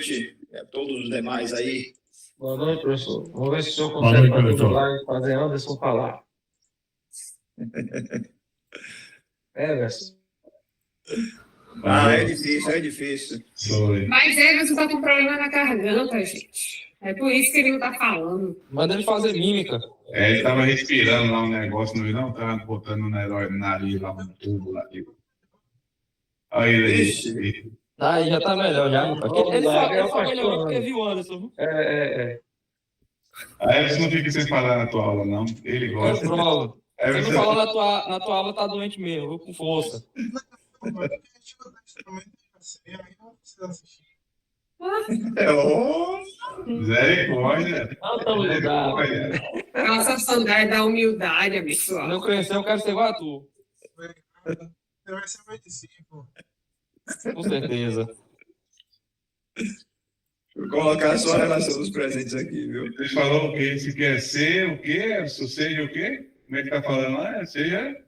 noite a todos os demais aí. Boa noite, professor. Vamos ver se o senhor Boa consegue noite, fazer professor. milagre e fazer Anderson falar. Everson. É difícil, é difícil. Foi. Mas Everson tá com problema na garganta, gente. É por isso que ele não tá falando. Manda ele fazer mímica. Ele estava respirando lá um negócio, não estava botando no nariz lá no tubo lá. Tipo. Aí ele Ixi. Aí já tá melhor, já. Ele só melhorou porque pastor. viu o Anderson. A Everson não fica sem falar na tua aula, não. Ele Eu gosta. provo. Se não Everson, falar na tua aula, tá doente mesmo, viu? Com força. misericórdia. Não tão ligado. Misericórdia. Nossa sandália da humildade, abençoada. Não cresceu, eu quero ser igual a tu. Você vai ser meu discípulo. Com certeza. Vou colocar a sua relação dos presentes aqui, viu? Ele falou o quê? Se quer ser o quê? Everson, seja o quê? Como é que tá falando lá? Seja...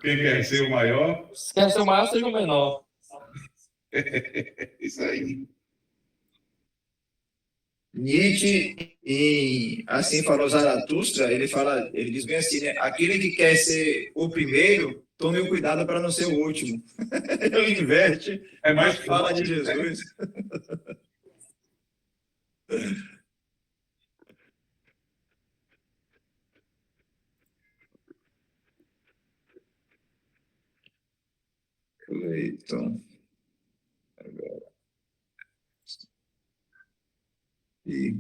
Quem quer ser o maior? Se quer ser o maior, seja o menor. Isso aí. Nietzsche, em Assim Falou Zaratustra, ele diz bem assim, né? Aquele que quer ser o primeiro, tome o cuidado para não ser o último. Ele inverte É mais a fala de forte, né? Jesus. Cleiton. Agora. E...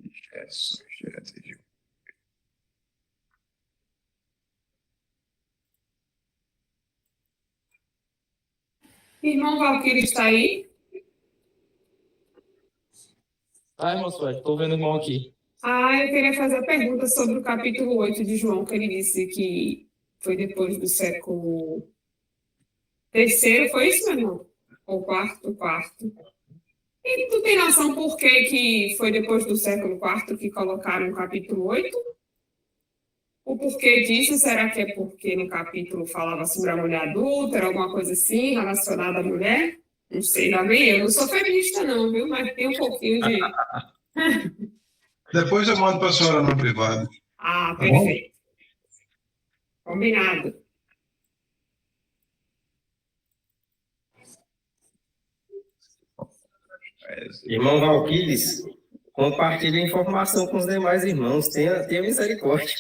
Gerson. Irmão Valquírio está aí? Ai, irmão Suede, tô vendo o irmão aqui. Eu queria fazer a pergunta sobre o capítulo 8 de João, que ele disse que foi depois do século terceiro, foi isso, meu irmão? Ou quarto? Quarto. E tu tem noção por que foi depois do século quarto que colocaram o capítulo 8? O porquê disso? Será que é porque no capítulo falava sobre a mulher adúltera, alguma coisa assim, relacionada à mulher? Não sei, lá vem eu. Não sou feminista não, viu? Mas tem um pouquinho de... Depois eu mando para a senhora no privado. Ah, Tá bom? perfeito. Combinado. Irmão Valquíris, compartilhe a informação com os demais irmãos. Tenha misericórdia.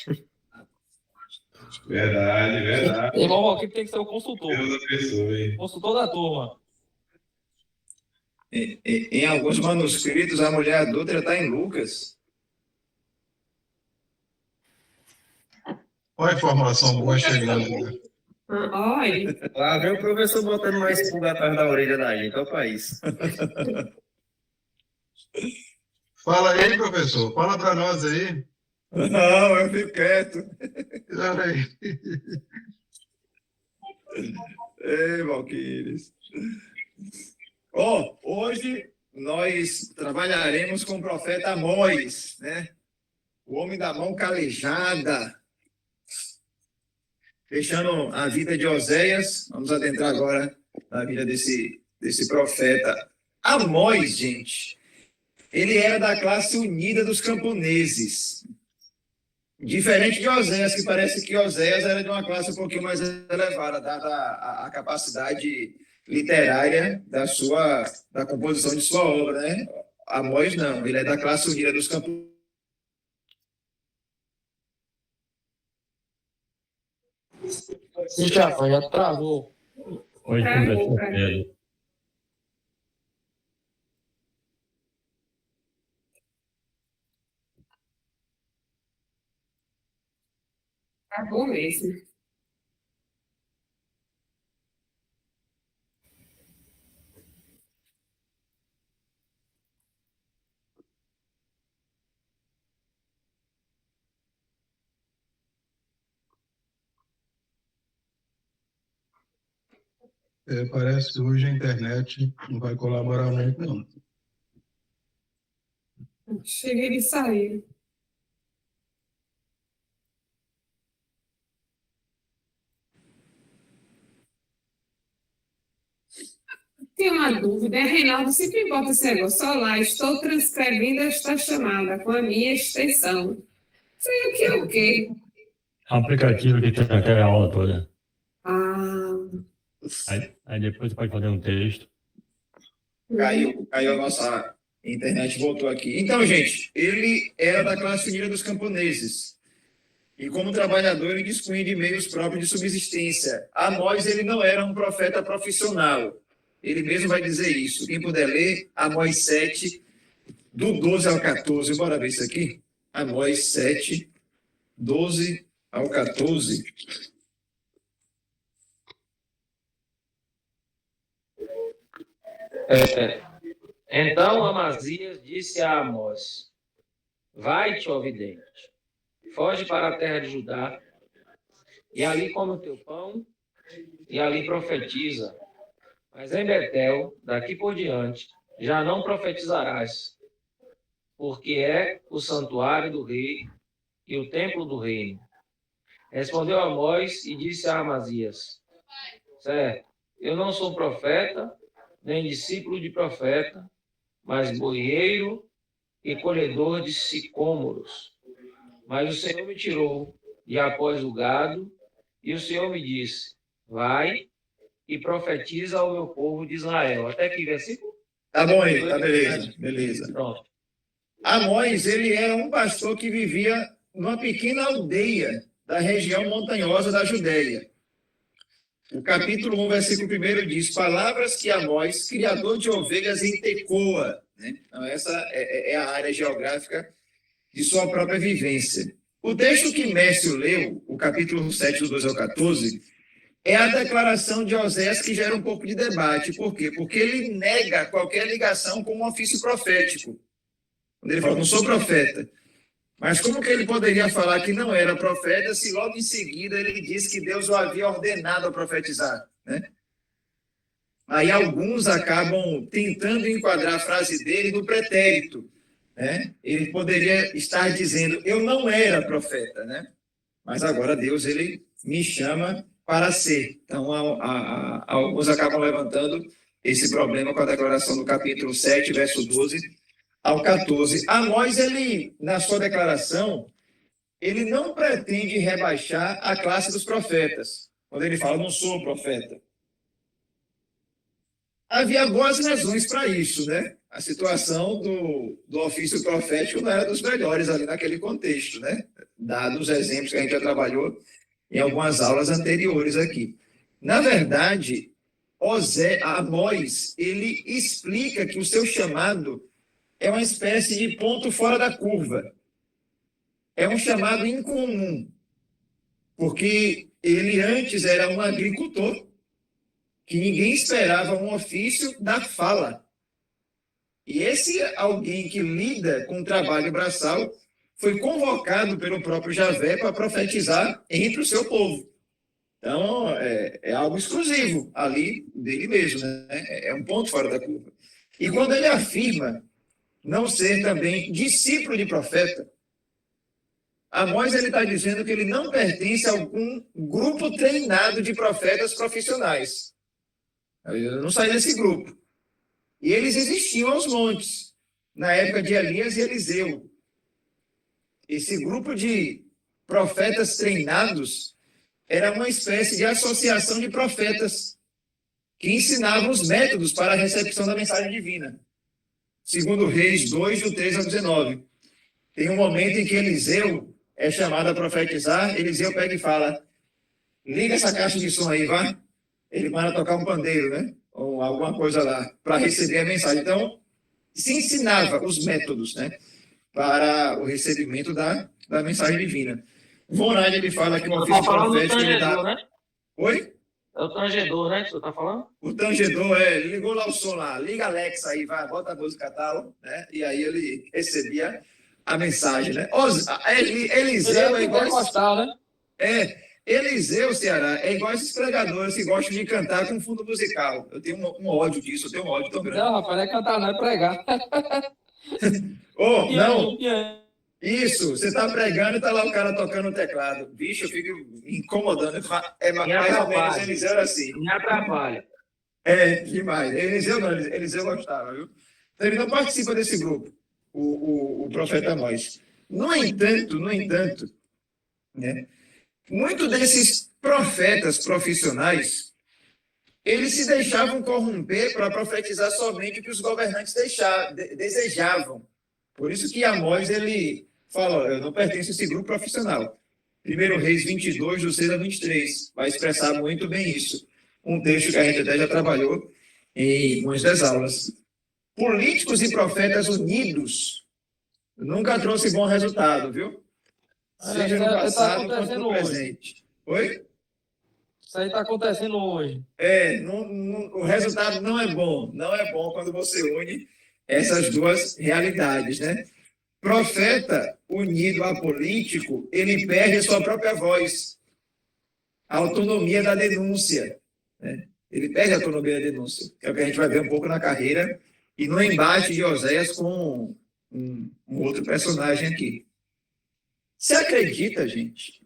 Verdade. Irmão Valquírio tem que ser o consultor. Deus abençoe. Consultor da turma. Em alguns manuscritos, a mulher adúltera está em Lucas. Olha a informação boa chegando. Né? Olha, Lá vem o professor botando mais pulga atrás da orelha da gente. Olha para isso. Fala aí, professor. Fala para nós aí. Não, eu fico quieto. Olha aí. Ei, Valquíris. Hoje nós trabalharemos com o profeta Amós, né? O homem da mão calejada. Fechando a vida de Oséias, vamos adentrar agora na vida desse profeta. Amós, gente, ele era da classe unida dos camponeses. Diferente de Oséias, que parece que Oséias era de uma classe um pouquinho mais elevada, dada a capacidade literária da composição de sua obra, né? Amós não, ele é da classe unida dos camponeses. Já travou. Oi, Travou, professor Pedro. tá bom mesmo. Parece que hoje a internet não vai colaborar muito, não. Cheguei de sair. tenho uma dúvida. Reinaldo sempre bota esse negócio. Olá, estou transcrevendo esta chamada com a minha extensão. Sei o que é o quê? Aplicativo que tem aquela aula toda. Ah, Aí depois você pode fazer um texto. Caiu a nossa internet, voltou aqui. Então, gente, ele era da classe unida dos camponeses. E como trabalhador, ele dispunha de meios próprios de subsistência. Amós, ele não era um profeta profissional. Ele mesmo vai dizer isso. Quem puder ler, Amós 7, do 12 ao 14. Bora ver isso aqui? Amós 7, 12 ao 14. Então Amazias disse a Amós: Vai-te, ó vidente, foge para a terra de Judá, e ali come o teu pão, e ali profetiza. Mas em Betel, daqui por diante, já não profetizarás, porque é o santuário do rei e o templo do reino. Respondeu Amós e disse a Amazias: Certo, eu não sou profeta, nem discípulo de profeta, mas boieiro e colhedor de sicômoros. Mas o Senhor me tirou de após o gado, e o Senhor me disse: Vai e profetiza ao meu povo de Israel. Até que versículo? Tá bom aí, tá beleza. Pronto. Amós, ele era um pastor que vivia numa pequena aldeia da região montanhosa da Judéia. O capítulo 1, versículo 1 diz: Palavras que Amós, criador de ovelhas em Tecoa. Né? Então, essa é a área geográfica de sua própria vivência. O texto que Mércio leu, o capítulo 7, do 12 ao 14, é a declaração de Oséias que gera um pouco de debate. Por quê? Porque ele nega qualquer ligação com o ofício profético. Quando ele fala, não sou profeta. Mas como que ele poderia falar que não era profeta se logo em seguida ele disse que Deus o havia ordenado a profetizar, né? Aí alguns acabam tentando enquadrar a frase dele no pretérito, né? Ele poderia estar dizendo, eu não era profeta, né? Mas agora Deus, ele me chama para ser. Então, alguns acabam levantando esse problema com a declaração do capítulo 7, verso 12 ao 14. Amós, ele, na sua declaração, ele não pretende rebaixar a classe dos profetas, quando ele fala, não sou profeta. Havia boas razões para isso, né? A situação do ofício profético não era dos melhores ali naquele contexto, né? Dados os exemplos que a gente já trabalhou em algumas aulas anteriores aqui. Na verdade, Amós, ele explica que o seu chamado é uma espécie de ponto fora da curva. É um chamado incomum, porque ele antes era um agricultor, que ninguém esperava um ofício da fala. E esse alguém que lida com o trabalho braçal foi convocado pelo próprio Javé para profetizar entre o seu povo. Então, é algo exclusivo ali dele mesmo, né? É um ponto fora da curva. E quando ele afirma não ser também discípulo de profeta, Amós está dizendo que ele não pertence a algum grupo treinado de profetas profissionais. Eu não saí desse grupo. E eles existiam aos montes, na época de Elias e Eliseu. Esse grupo de profetas treinados era uma espécie de associação de profetas que ensinavam os métodos para a recepção da mensagem divina. Segundo Reis 2, do 13 ao 19. Tem um momento em que Eliseu é chamado a profetizar, Eliseu pega e fala, liga essa caixa de som aí, vá. Ele manda tocar um pandeiro, né? Ou alguma coisa lá, para receber a mensagem. Então, se ensinava os métodos, né? Para o recebimento da mensagem divina. Von Rad, ele fala que o ofício profético... Ele dá... né? Oi? É o tangedor, né, que você está falando? O tangedor, ligou lá o som lá, liga Alexa aí, vai, bota a música tal, né? E aí ele recebia a mensagem, né? Eliseu é igual... né? Eliseu, Ceará, é igual esses pregadores que gostam de cantar com fundo musical. Eu tenho um ódio disso, eu tenho um ódio tão grande. Não, rapaz, não é cantar, não é pregar. Não, isso, você está pregando e está lá o cara tocando o teclado. Bicho, eu fico me incomodando. É mais ou menos Eliseu era assim. Me atrapalha. Demais. Eliseu não, Eliseu gostava, viu? Então, ele não participa desse grupo, o profeta Amós. No entanto, né, muitos desses profetas profissionais, eles se deixavam corromper para profetizar somente o que os governantes desejavam. Por isso que Amós, ele fala, eu não pertenço a esse grupo profissional. 1 Reis 22, do 6 a 23, vai expressar muito bem isso. Um texto que a gente até já trabalhou em muitas aulas. Políticos e profetas unidos nunca trouxe bom resultado, viu? Seja no passado quanto no presente. Oi? Isso aí está acontecendo hoje. O resultado não é bom. Não é bom quando você une essas duas realidades, né? Profeta unido a político, ele perde a sua própria voz. A autonomia da denúncia. Né? Ele perde a autonomia da denúncia. Que é o que a gente vai ver um pouco na carreira e no embate de Oséias com um outro personagem aqui. Você acredita, gente,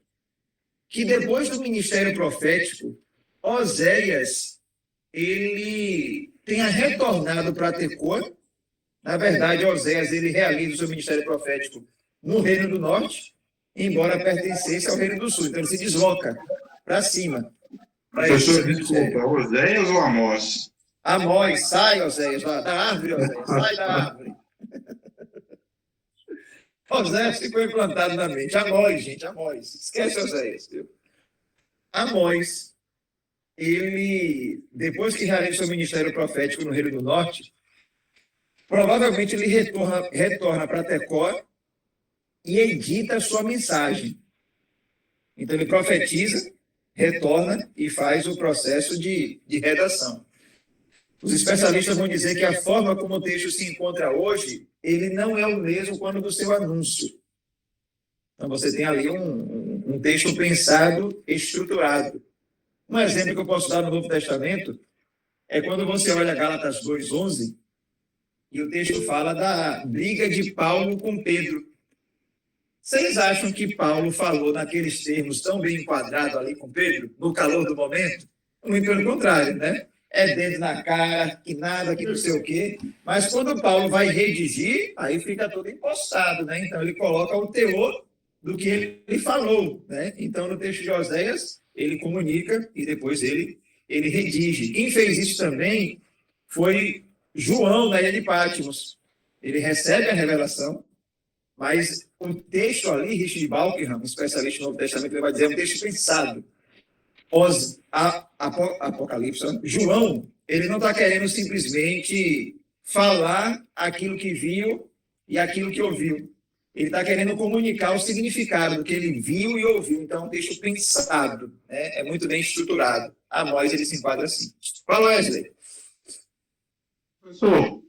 que depois do ministério profético, Oséias, ele tenha retornado para Tecoa? Na verdade, Oséias, ele realiza o seu ministério profético no Reino do Norte, embora pertencesse ao Reino do Sul. Então, ele se desloca para cima. Professor, desculpa, Oséias ou Amós? Amós, sai, Oséias, da árvore, Oséias, sai da árvore. Oséias ficou implantado na mente. Amós, gente, Amós. Esquece Oséias, viu? Amós, ele, depois que realiza o seu ministério profético no Reino do Norte, provavelmente ele retorna para Tecoa e edita a sua mensagem. Então, ele profetiza, retorna e faz o processo de redação. Os especialistas vão dizer que a forma como o texto se encontra hoje, ele não é o mesmo quando do seu anúncio. Então, você tem ali um texto pensado, estruturado. Um exemplo que eu posso dar no Novo Testamento é quando você olha Gálatas 2:11, e o texto fala da briga de Paulo com Pedro. Vocês acham que Paulo falou naqueles termos tão bem enquadrado ali com Pedro, no calor do momento? Muito pelo contrário, né? É dedo na cara, que nada, que não sei o quê. Mas quando Paulo vai redigir, aí fica todo impostado, né? Então, ele coloca o teor do que ele falou, né? Então, no texto de Oséias, ele comunica e depois ele redige. Quem fez isso também foi João, da ilha de Patmos. Ele recebe a revelação, mas o texto ali, Richard Balkenham, especialista no Novo Testamento, ele vai dizer, é um texto pensado. Apocalipse, João, ele não está querendo simplesmente falar aquilo que viu e aquilo que ouviu. Ele está querendo comunicar o significado do que ele viu e ouviu. Então, é um texto pensado, né? É muito bem estruturado. Amós, ele se enquadra assim. Fala, Wesley. Professor,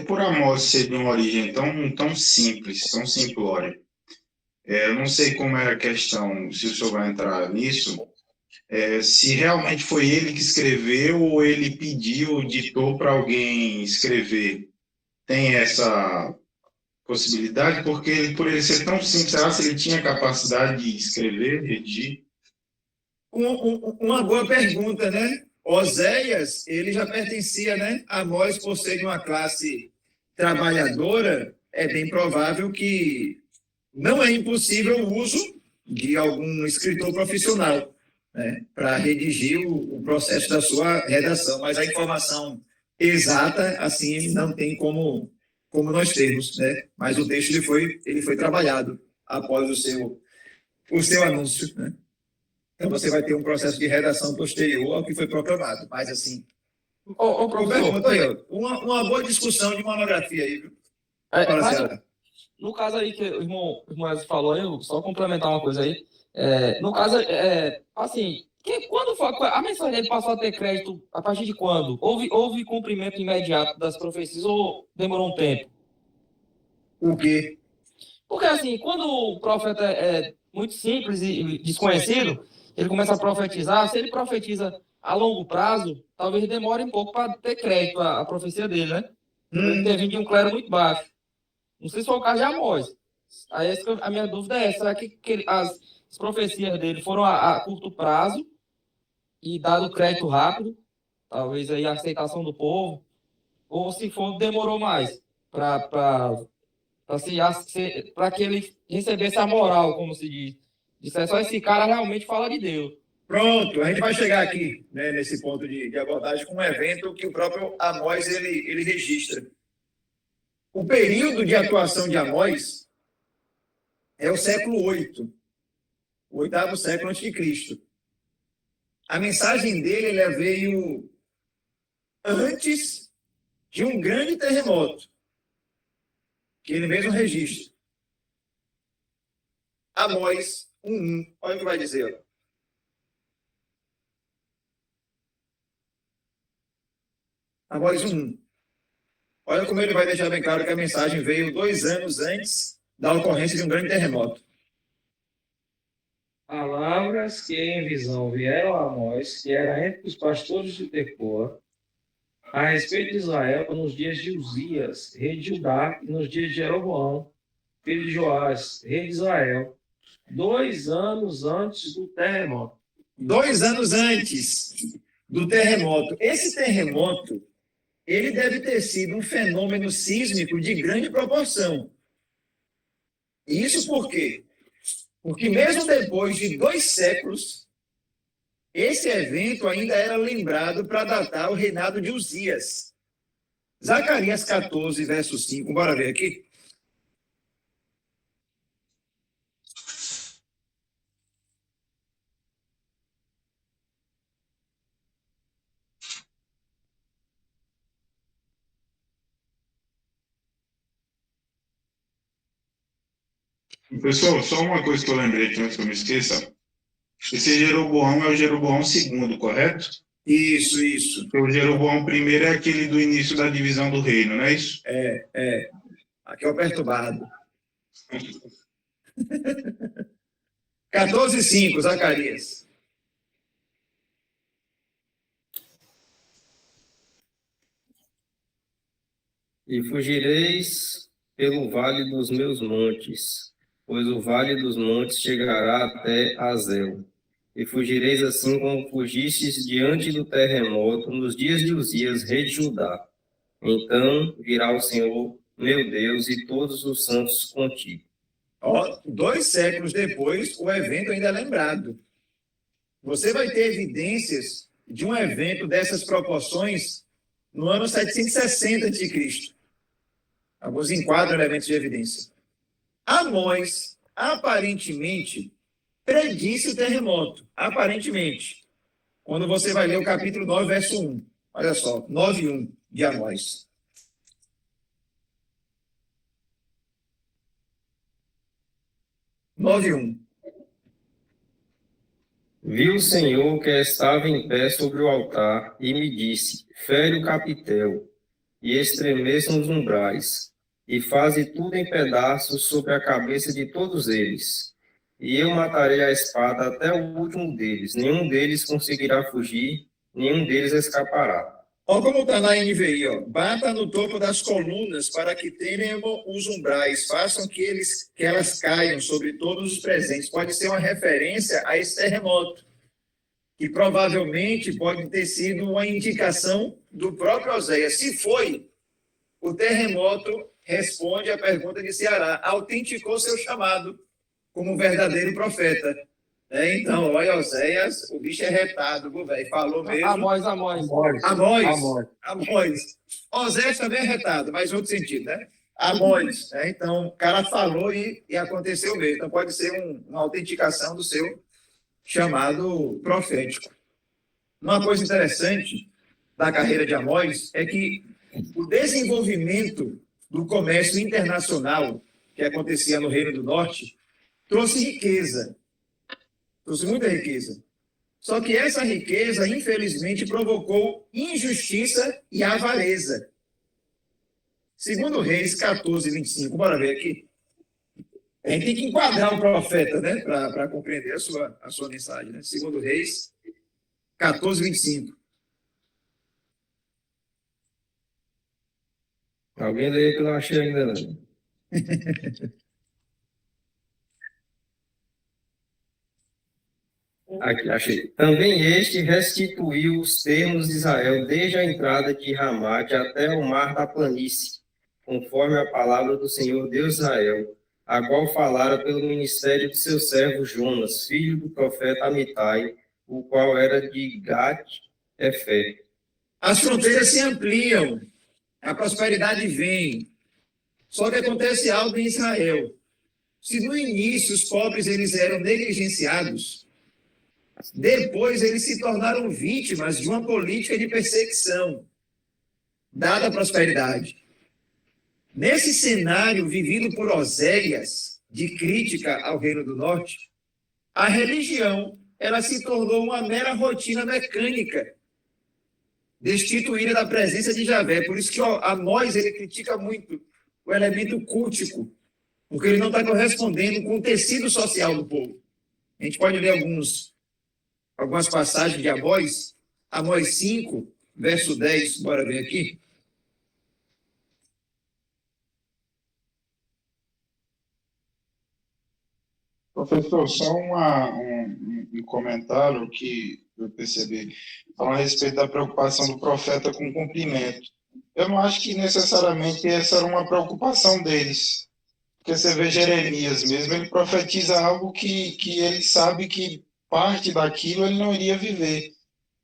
por Amós ser de uma origem tão simples, tão simplória, eu não sei como é a questão, se o senhor vai entrar nisso, se realmente foi ele que escreveu ou ele pediu, ditou para alguém escrever. Tem essa possibilidade? Porque por ele ser tão simples, será se ele tinha capacidade de escrever, redigir? Uma boa pergunta, né? Oséias, ele já pertencia, né? Amós, por ser de uma classe trabalhadora, é bem provável que não é impossível o uso de algum escritor profissional, né, para redigir o processo da sua redação. Mas a informação exata, assim, não tem como nós termos, né? Mas o texto ele foi trabalhado após o seu anúncio, né? Então, você vai ter um processo de redação posterior ao que foi proclamado. Mas, assim, professor, uma boa discussão de monografia aí, viu? No caso aí que o irmão Wesley falou, eu só complementar uma coisa aí. No caso, assim, quando a mensagem dele passou a ter crédito, a partir de quando? Houve cumprimento imediato das profecias ou demorou um tempo? O quê? Porque, assim, quando o profeta é muito simples e desconhecido, ele começa a profetizar. Se ele profetiza a longo prazo, talvez demore um pouco para ter crédito a profecia dele, né? Ele ter vindo de um clero muito baixo. Não sei se foi o caso de Amós. Aí a minha dúvida é, será que as profecias dele foram a curto prazo e dado crédito rápido? talvez aí a aceitação do povo, ou se for, demorou mais para que ele recebesse a moral, como se diz. Dissesse, só esse cara realmente fala de Deus. Pronto, a gente vai chegar aqui, né, nesse ponto de abordagem com um evento que o próprio Amós ele registra. O período de atuação de Amós é o século VIII, o 8º século antes de Cristo. A mensagem dele ela veio antes de um grande terremoto, que ele mesmo registra. Amós 1:1, olha o que vai dizer. Amós 1:1. Olha como ele vai deixar bem claro que a mensagem veio 2 anos antes da ocorrência de um grande terremoto. Palavras que em visão vieram a Amós, que era entre os pastores de Tecoa, a respeito de Israel nos dias de Uzias, rei de Judá, e nos dias de Jeroboão, filho de Joás, rei de Israel, 2 anos antes do terremoto. 2 anos antes do terremoto. Esse terremoto, ele deve ter sido um fenômeno sísmico de grande proporção. Isso por quê? Porque mesmo depois de 2 séculos, esse evento ainda era lembrado para datar o reinado de Uzias. Zacarias 14, verso 5. Bora ver aqui. Pessoal, só uma coisa que eu lembrei aqui antes que eu me esqueça. Esse Jeroboão é o Jeroboão II, correto? Isso. Porque o Jeroboão I é aquele do início da divisão do reino, não é isso? Aqui é o perturbado. 14:5, Zacarias. E fugireis pelo vale dos meus montes, pois o vale dos montes chegará até Azel. E fugireis assim como fugistes diante do terremoto nos dias de Uzias, rei de Judá. Então virá o Senhor, meu Deus, e todos os santos contigo. 2 séculos depois, o evento ainda é lembrado. Você vai ter evidências de um evento dessas proporções no ano 760 a.C. Alguns enquadram elementos de evidência. Amós, aparentemente, predisse o terremoto. Aparentemente. Quando você vai ler o capítulo 9, verso 1. Olha só, 9:1 de Amós. Vi o Senhor que estava em pé sobre o altar e me disse, fere o capitel e estremeçam os umbrais e faze tudo em pedaços sobre a cabeça de todos eles. E eu matarei a espada até o último deles. Nenhum deles conseguirá fugir, nenhum deles escapará. Olha como está na NVI, ó. Bata no topo das colunas para que tenham os umbrais, façam que elas caiam sobre todos os presentes. Pode ser uma referência a esse terremoto, que provavelmente pode ter sido uma indicação do próprio Oséias. Se foi, o terremoto responde à pergunta de Ceará, autenticou seu chamado como verdadeiro profeta. Então, olha, Oséias, o bicho é retado, velho. Falou mesmo. Amós. Oséias também é retado, mas em outro sentido, né? Amós. Então, o cara falou e aconteceu mesmo. Então, pode ser uma autenticação do seu chamado profético. Uma coisa interessante da carreira de Amós é que o desenvolvimento do comércio internacional que acontecia no Reino do Norte trouxe riqueza. Trouxe muita riqueza. Só que essa riqueza, infelizmente, provocou injustiça e avareza. Segundo Reis 14:25, bora ver aqui. A gente tem que enquadrar um profeta, né, para compreender a sua mensagem. Né? Segundo Reis 14:25. Alguém lê que eu não achei ainda não. Aqui, achei. Também este restituiu os termos de Israel desde a entrada de Ramate até o mar da planície, conforme a palavra do Senhor Deus de Israel, a qual falara pelo ministério de seu servo Jonas, filho do profeta Amitai, o qual era de Gat-Efé. As fronteiras se ampliam, a prosperidade vem. Só que acontece algo em Israel. Se no início os pobres eles eram negligenciados, depois eles se tornaram vítimas de uma política de perseguição, dada a prosperidade. Nesse cenário vivido por Oséias, de crítica ao Reino do Norte, a religião ela se tornou uma mera rotina mecânica, destituída da presença de Javé. Por isso que Amós ele critica muito o elemento cultico, porque ele não está correspondendo com o tecido social do povo. A gente pode ler algumas passagens de Amós, Amós 5, verso 10, bora ver aqui. Professor, só um comentário que eu percebi, falando a respeito da preocupação do profeta com o cumprimento. Eu não acho que necessariamente essa era uma preocupação deles, porque você vê Jeremias mesmo, ele profetiza algo que ele sabe que parte daquilo ele não iria viver,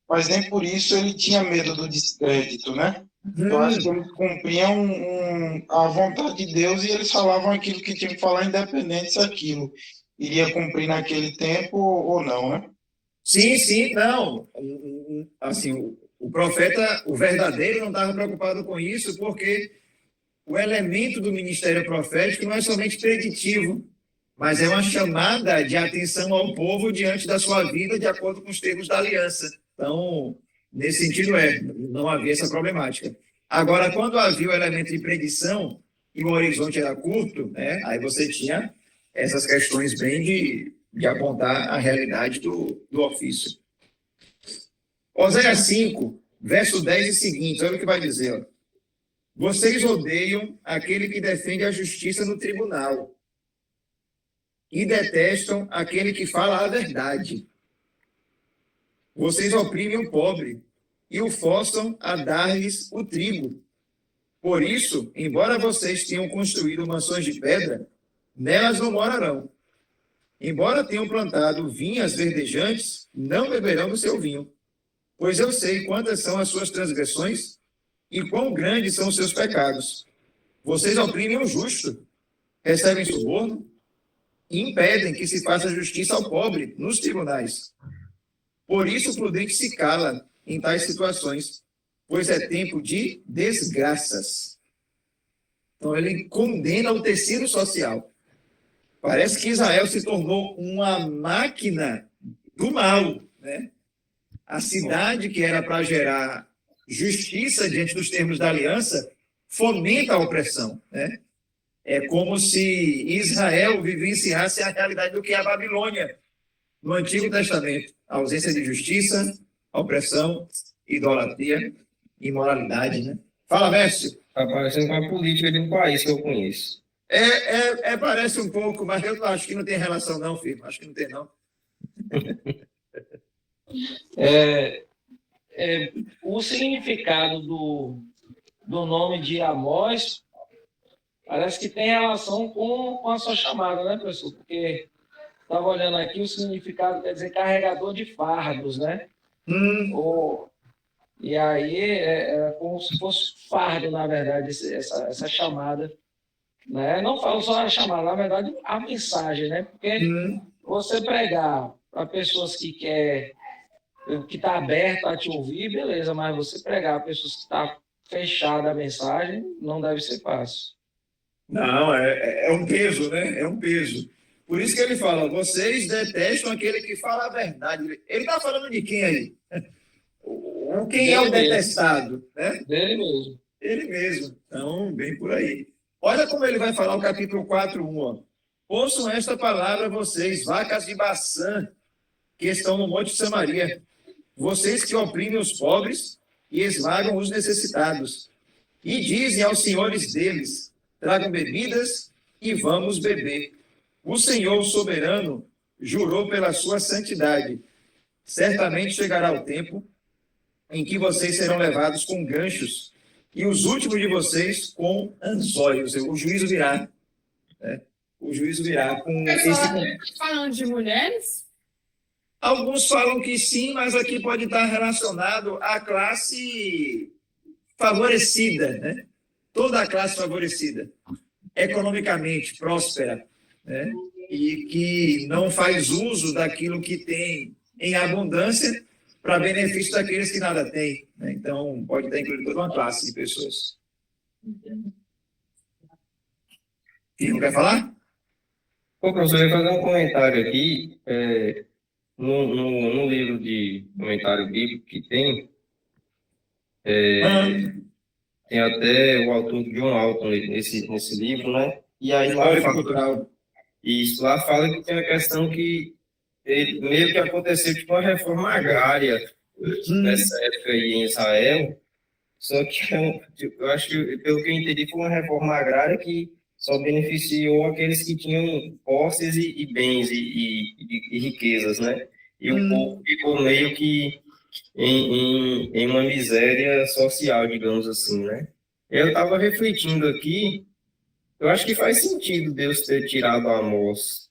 mas nem por isso ele tinha medo do descrédito, né? Eu acho que eles cumpriam a vontade de Deus e eles falavam aquilo que tinham que falar, independente se aquilo iria cumprir naquele tempo ou não, né? Sim, não. Assim, o profeta, o verdadeiro, não estava preocupado com isso, porque o elemento do ministério profético não é somente preditivo, mas é uma chamada de atenção ao povo diante da sua vida, de acordo com os termos da aliança. Então, nesse sentido, não havia essa problemática. Agora, quando havia o elemento de predição e o horizonte era curto, né, aí você tinha essas questões bem de apontar a realidade do ofício. Oséias 5, verso 10 e seguinte, olha o que vai dizer. Ó. Vocês odeiam aquele que defende a justiça no tribunal e detestam aquele que fala a verdade. Vocês oprimem o pobre e o forçam a dar-lhes o trigo. Por isso, embora vocês tenham construído mansões de pedra, nelas não morarão. Embora tenham plantado vinhas verdejantes, não beberão do seu vinho. Pois eu sei quantas são as suas transgressões e quão grandes são os seus pecados. Vocês oprimem o justo, recebem suborno e impedem que se faça justiça ao pobre nos tribunais. Por isso o prudente se cala em tais situações, pois é tempo de desgraças. Então ele condena o tecido social. Parece que Israel se tornou uma máquina do mal, né? A cidade que era para gerar justiça diante dos termos da aliança fomenta a opressão, né? É como se Israel vivenciasse a realidade do que é a Babilônia no Antigo Testamento. A ausência de justiça, opressão, idolatria, imoralidade, né? Fala, Mércio. Está parecendo com a política de um país que eu conheço. Parece um pouco, mas eu acho que não tem relação não, filho. Acho que não tem, não. O significado do nome de Amós parece que tem relação com a sua chamada, né, professor? Porque estava olhando aqui, o significado quer dizer carregador de fardos, né? E aí é como se fosse fardo, na verdade, essa chamada. Né? Não falo só a chamada, na verdade, a mensagem, né? Porque você pregar para pessoas que está aberta a te ouvir, beleza, mas você pregar para pessoas que está fechada a mensagem, não deve ser fácil. Não, é um peso, né? É um peso. Por isso que ele fala, vocês detestam aquele que fala a verdade. Ele está falando de quem aí? Quem é o detestado? Né? Dele mesmo. Ele mesmo. Então, bem por aí. Olha como ele vai falar o capítulo 4:1. Ó. Ouçam esta palavra, vocês, vacas de Baçã, que estão no Monte de Samaria. Vocês que oprimem os pobres e esmagam os necessitados. E dizem aos senhores deles, tragam bebidas e vamos beber. O Senhor soberano jurou pela sua santidade. Certamente chegará o tempo em que vocês serão levados com ganchos e os últimos de vocês com anzóis. O juízo virá. Né? O juízo virá com Pessoal, esse... falando de mulheres? Alguns falam que sim, mas aqui pode estar relacionado à classe favorecida, né? Toda a classe favorecida, economicamente próspera, né? E que não faz uso daquilo que tem em abundância para benefício daqueles que nada têm. Né? Então, pode estar incluído toda uma classe de pessoas. Quem não quer falar? Ô, professor, eu ia fazer um comentário aqui. No livro de comentário bíblico que tem, tem até o autor John Alton nesse livro, né? E aí lá fala, isso, lá fala que tem uma questão que meio que aconteceu tipo uma reforma agrária nessa época aí em Israel, só que eu acho que, pelo que eu entendi, foi uma reforma agrária que só beneficiou aqueles que tinham posses e bens e riquezas, né? E o povo ficou meio que em uma miséria social, digamos assim, né? Eu estava refletindo aqui, eu acho que faz sentido Deus ter tirado Amós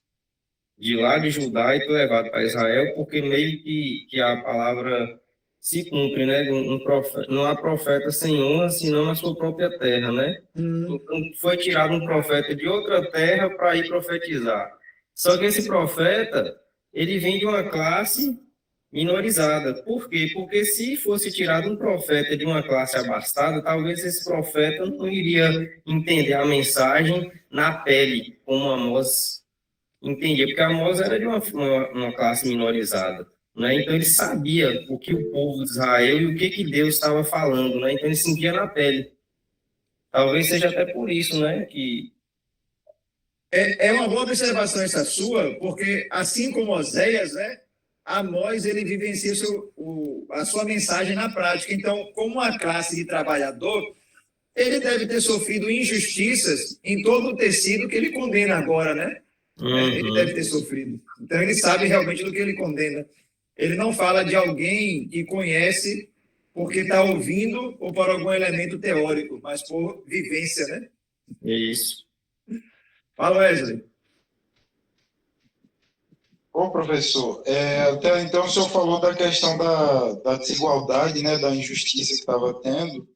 de lá de Judá e ter levado para Israel, porque meio que a palavra se cumpre, né? Não há profeta sem honra, senão na sua própria terra, né? Então, foi tirado um profeta de outra terra para ir profetizar. Só que esse profeta, ele vem de uma classe minorizada. Por quê? Porque se fosse tirado um profeta de uma classe abastada, talvez esse profeta não iria entender a mensagem na pele, como Amós entendia, porque Amós era de uma classe minorizada, né? Então ele sabia o que o povo de Israel e o que Deus estava falando, né? Então ele sentia na pele. Talvez seja até por isso, né? Que É uma boa observação essa sua, porque assim como Oséias, né? Amós, ele vivencia a sua mensagem na prática. Então, como uma classe de trabalhador, ele deve ter sofrido injustiças em todo o tecido que ele condena agora, né? Ele deve ter sofrido. Então, ele sabe realmente do que ele condena. Ele não fala de alguém que conhece porque está ouvindo ou por algum elemento teórico, mas por vivência, né? é isso. Fala, Wesley. Ô, professor, até então o senhor falou da questão da desigualdade, né, da injustiça que estava tendo,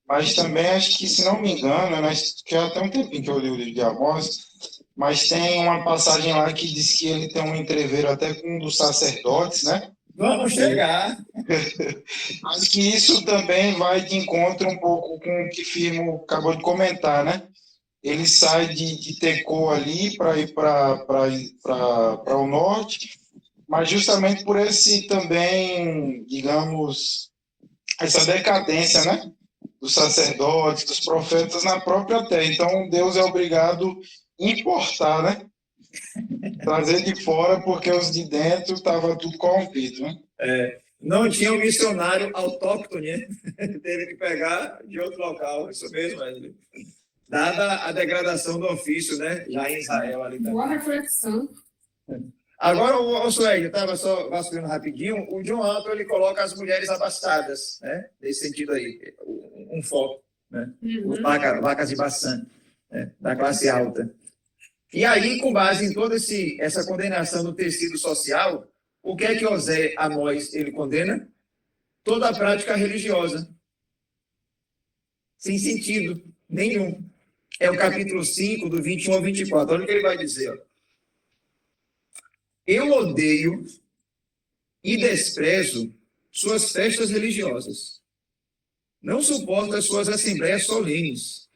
mas também acho que, se não me engano, né, que já tem um tempinho que eu li o livro de Amós, mas tem uma passagem lá que diz que ele tem um entreveiro até com um dos sacerdotes, né? Vamos chegar. Acho que isso também vai de encontro um pouco com o que Firmo acabou de comentar, né? Ele sai de Tecoa ali para ir para o norte, mas justamente por esse também, digamos, essa decadência, né? Dos sacerdotes, dos profetas na própria terra. Então, Deus é obrigado a importar, né? Trazer de fora, porque os de dentro estavam tudo corrompido, né? Não tinha um missionário autóctone, né? Teve que pegar de outro local, isso mesmo, Wesley. Dada a degradação do ofício, né? Já em Israel ali também. Boa reflexão. Agora, o Sueli, eu estava só vasculhando rapidinho, o John Alton, ele coloca as mulheres abastadas, né? Nesse sentido aí, um foco, né? Os vacas de Baçã, né? Da classe alta. E aí, com base em toda essa condenação do tecido social, o que é que Amós ele condena? Toda a prática religiosa. Sem sentido nenhum. É o capítulo 5, do 21 ao 24. Olha o que ele vai dizer. Ó. Eu odeio e desprezo suas festas religiosas. Não suporto as suas assembleias solenes.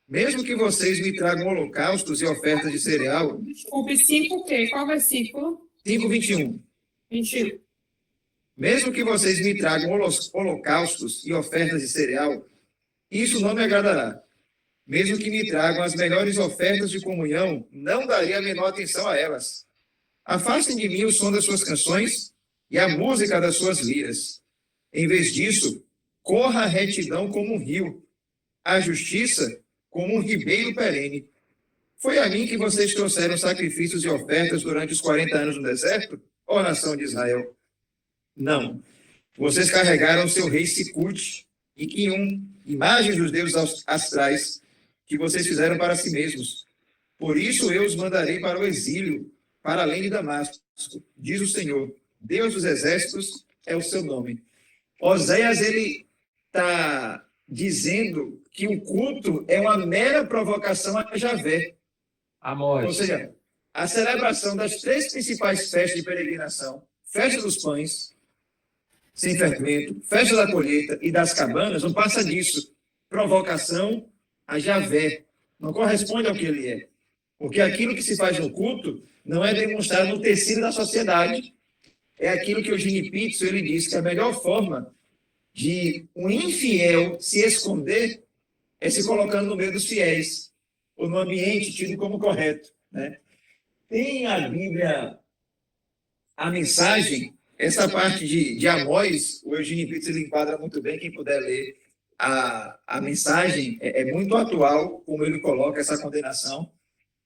Mesmo que vocês me tragam holocaustos e ofertas de cereal. Desculpe, 5 o quê? Qual versículo? 5, 21. 21. Mesmo que vocês me tragam holocaustos e ofertas de cereal, isso não me agradará. Mesmo que me tragam as melhores ofertas de comunhão, não darei a menor atenção a elas. Afastem de mim o som das suas canções e a música das suas liras. Em vez disso, corra a retidão como um rio, a justiça como um ribeiro perene. Foi a mim que vocês trouxeram sacrifícios e ofertas durante os 40 anos no deserto, ó nação de Israel? Não. Vocês carregaram o seu rei Sicute e Quium, imagens dos deuses astrais, que vocês fizeram para si mesmos. Por isso eu os mandarei para o exílio, para além de Damasco, diz o Senhor. Deus dos exércitos é o seu nome. Oséias, ele está dizendo que o culto é uma mera provocação a Javé. Ou Amós. seja, a celebração das 3 principais festas de peregrinação, festa dos pães, sem fermento, festa da colheita e das cabanas, não passa disso. Provocação a Javé. Não corresponde ao que ele é. Porque aquilo que se faz no culto não é demonstrado no tecido da sociedade. É aquilo que o Eugene Peterson, ele diz que a melhor forma de um infiel se esconder é se colocando no meio dos fiéis, ou no ambiente tido como correto, né? Tem a Bíblia, a mensagem, essa parte de Amós, o Eugene Peterson ele enquadra muito bem, quem puder ler a mensagem, é muito atual, como ele coloca essa condenação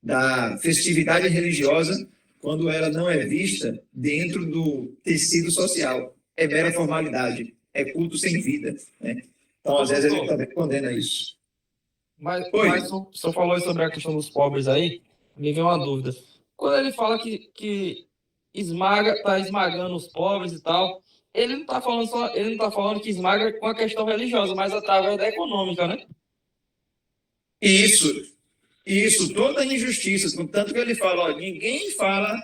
da festividade religiosa quando ela não é vista dentro do tecido social. É mera formalidade, é culto sem vida, né? Então, às vezes, ele também condena isso. Mas Oi. o senhor falou aí sobre a questão dos pobres aí, me veio uma dúvida. Quando ele fala que tá esmagando os pobres e tal, ele não está falando que esmaga com a questão religiosa, mas através da econômica, né? Isso, toda injustiça, tanto que ele fala, ó, ninguém fala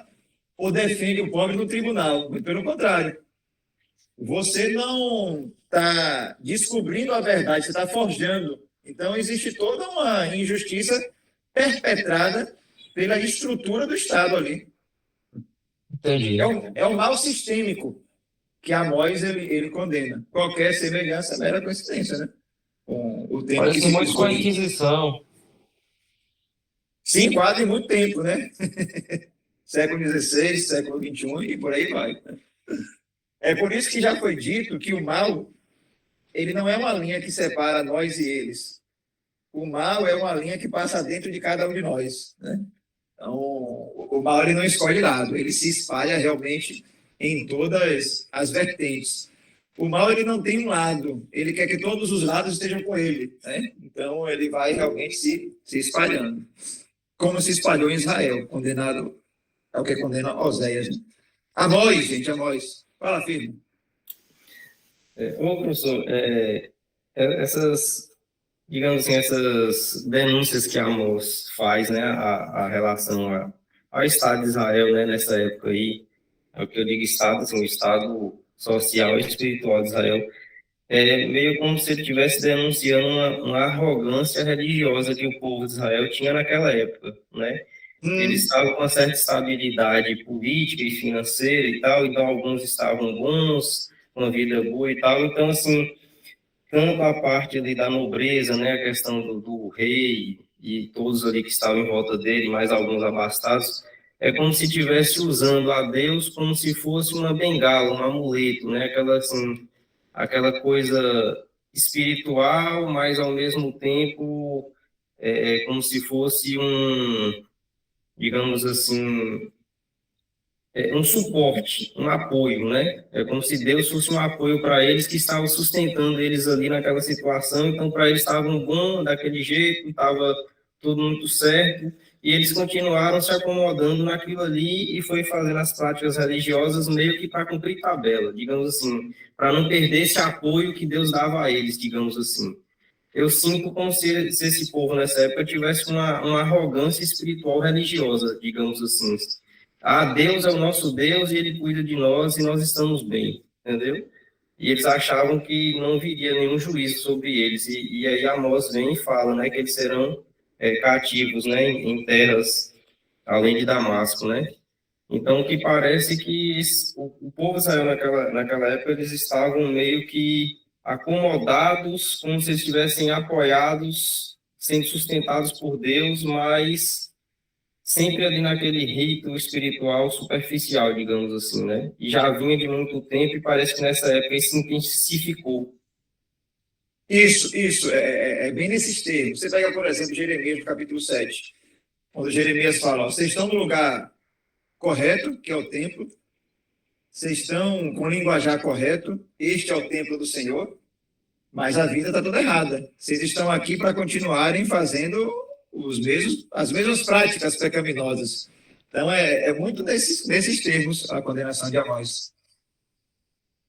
ou defende o pobre no tribunal, muito pelo contrário. Você não está descobrindo a verdade, você está forjando. Então, existe toda uma injustiça perpetrada pela estrutura do Estado ali. Entendi. É um mal sistêmico que Amós ele condena. Qualquer semelhança é mera coincidência, né? Com o tempo que Parece se muito com a discute. Inquisição. Se enquadra em muito tempo, né? Século XVI, século XXI e por aí vai. É por isso que já foi dito que o mal, ele não é uma linha que separa nós e eles. O mal é uma linha que passa dentro de cada um de nós, né? Então, o mal ele não escolhe lado, ele se espalha realmente em todas as vertentes. O mal ele não tem um lado, ele quer que todos os lados estejam com ele, né? Então, ele vai realmente se espalhando. Como se espalhou em Israel, condenado ao que condena Oséias. Né? Amós, gente, Amós. Fala, filho. Ô, professor, essas, digamos assim, essas denúncias que Amós faz, né, a relação ao Estado de Israel, né, nessa época aí, é o que eu digo Estado, assim, o Estado social e espiritual de Israel, é meio como se ele estivesse denunciando uma arrogância religiosa que o povo de Israel tinha naquela época, né? Eles estavam com uma certa estabilidade política e financeira e tal, então alguns estavam bons, uma vida boa e tal, então, assim, tanto a parte ali da nobreza, né, a questão do rei e todos ali que estavam em volta dele, mais alguns abastados, é como se estivesse usando a Deus como se fosse uma bengala, um amuleto, né, aquela coisa espiritual, mas ao mesmo tempo como se fosse digamos assim, um suporte, um apoio, né? É como se Deus fosse um apoio para eles que estavam sustentando eles ali naquela situação, então para eles estavam bom daquele jeito, estava tudo muito certo, e eles continuaram se acomodando naquilo ali e foi fazendo as práticas religiosas meio que para cumprir tabela, digamos assim, para não perder esse apoio que Deus dava a eles, digamos assim. Eu sinto como se esse povo nessa época tivesse uma arrogância espiritual religiosa, digamos assim. Ah, Deus é o nosso Deus e Ele cuida de nós e nós estamos bem, entendeu? E eles achavam que não viria nenhum juízo sobre eles. E aí Amós vem e fala, né, que eles serão cativos, né, em terras além de Damasco, né? Então, o que parece que o povo de Israel naquela época, eles estavam meio que acomodados, como se estivessem apoiados, sendo sustentados por Deus, mas sempre ali naquele rito espiritual superficial, digamos assim, né? E já vinha de muito tempo e parece que nessa época isso se intensificou. Isso, é bem nesses termos. Você pega, por exemplo, Jeremias, no capítulo 7, quando Jeremias fala, ó, vocês estão no lugar correto, que é o templo, vocês estão com o linguajar correto, este é o templo do Senhor, mas a vida está toda errada. Vocês estão aqui para continuarem fazendo as mesmas práticas pecaminosas. Então, é muito desses termos a condenação de Amós.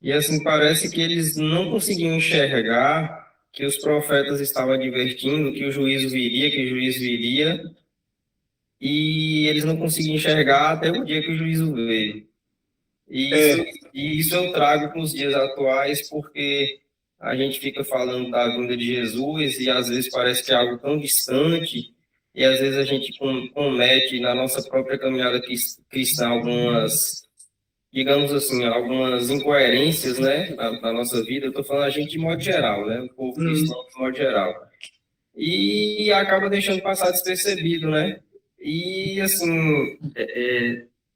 E assim, parece que eles não conseguiam enxergar que os profetas estavam advertindo que o juízo viria, e eles não conseguiam enxergar até o dia que o juízo veio. E isso eu trago para os dias atuais, porque a gente fica falando da vinda de Jesus e às vezes parece que é algo tão distante, e às vezes a gente comete na nossa própria caminhada cristã algumas, digamos assim, algumas incoerências, né, na nossa vida. Eu estou falando a gente de modo geral, né, o povo cristão de modo geral. E acaba deixando passar despercebido, né? E, assim,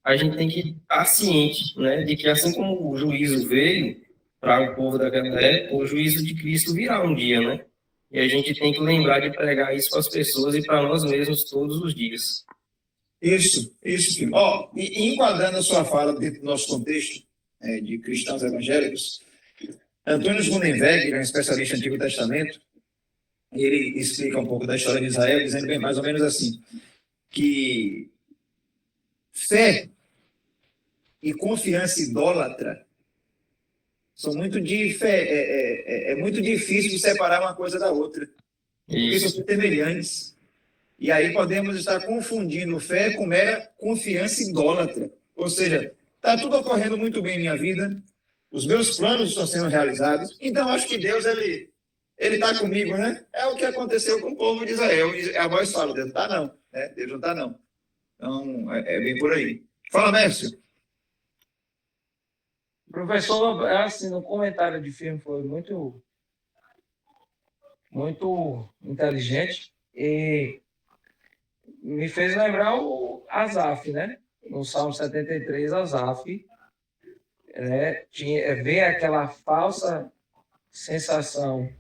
a gente tem que estar ciente, né, de que assim como o juízo veio para o povo daquela época, o juízo de Cristo virá um dia, né? E a gente tem que lembrar de pregar isso para as pessoas e para nós mesmos todos os dias. Isso, filho. E enquadrando a sua fala dentro do nosso contexto de cristãos evangélicos, Antônio Grunenweg, um especialista em Antigo Testamento, ele explica um pouco da história de Israel, dizendo bem mais ou menos assim, que fé e confiança idólatra são muito é muito difícil de separar uma coisa da outra, porque são semelhantes. E aí podemos estar confundindo fé com mera confiança idólatra. Ou seja, está tudo ocorrendo muito bem em minha vida, os meus planos estão sendo realizados, então acho que Deus, ele está comigo, né? É o que aconteceu com o povo de Israel. E a voz fala, Deus não está não, né? Deus não está não. Então, é bem por aí. Fala, Mércio. Professor, assim, no comentário de filme foi muito inteligente e me fez lembrar o Asaf, né? No Salmo 73, Asaf, né? Vê aquela falsa sensação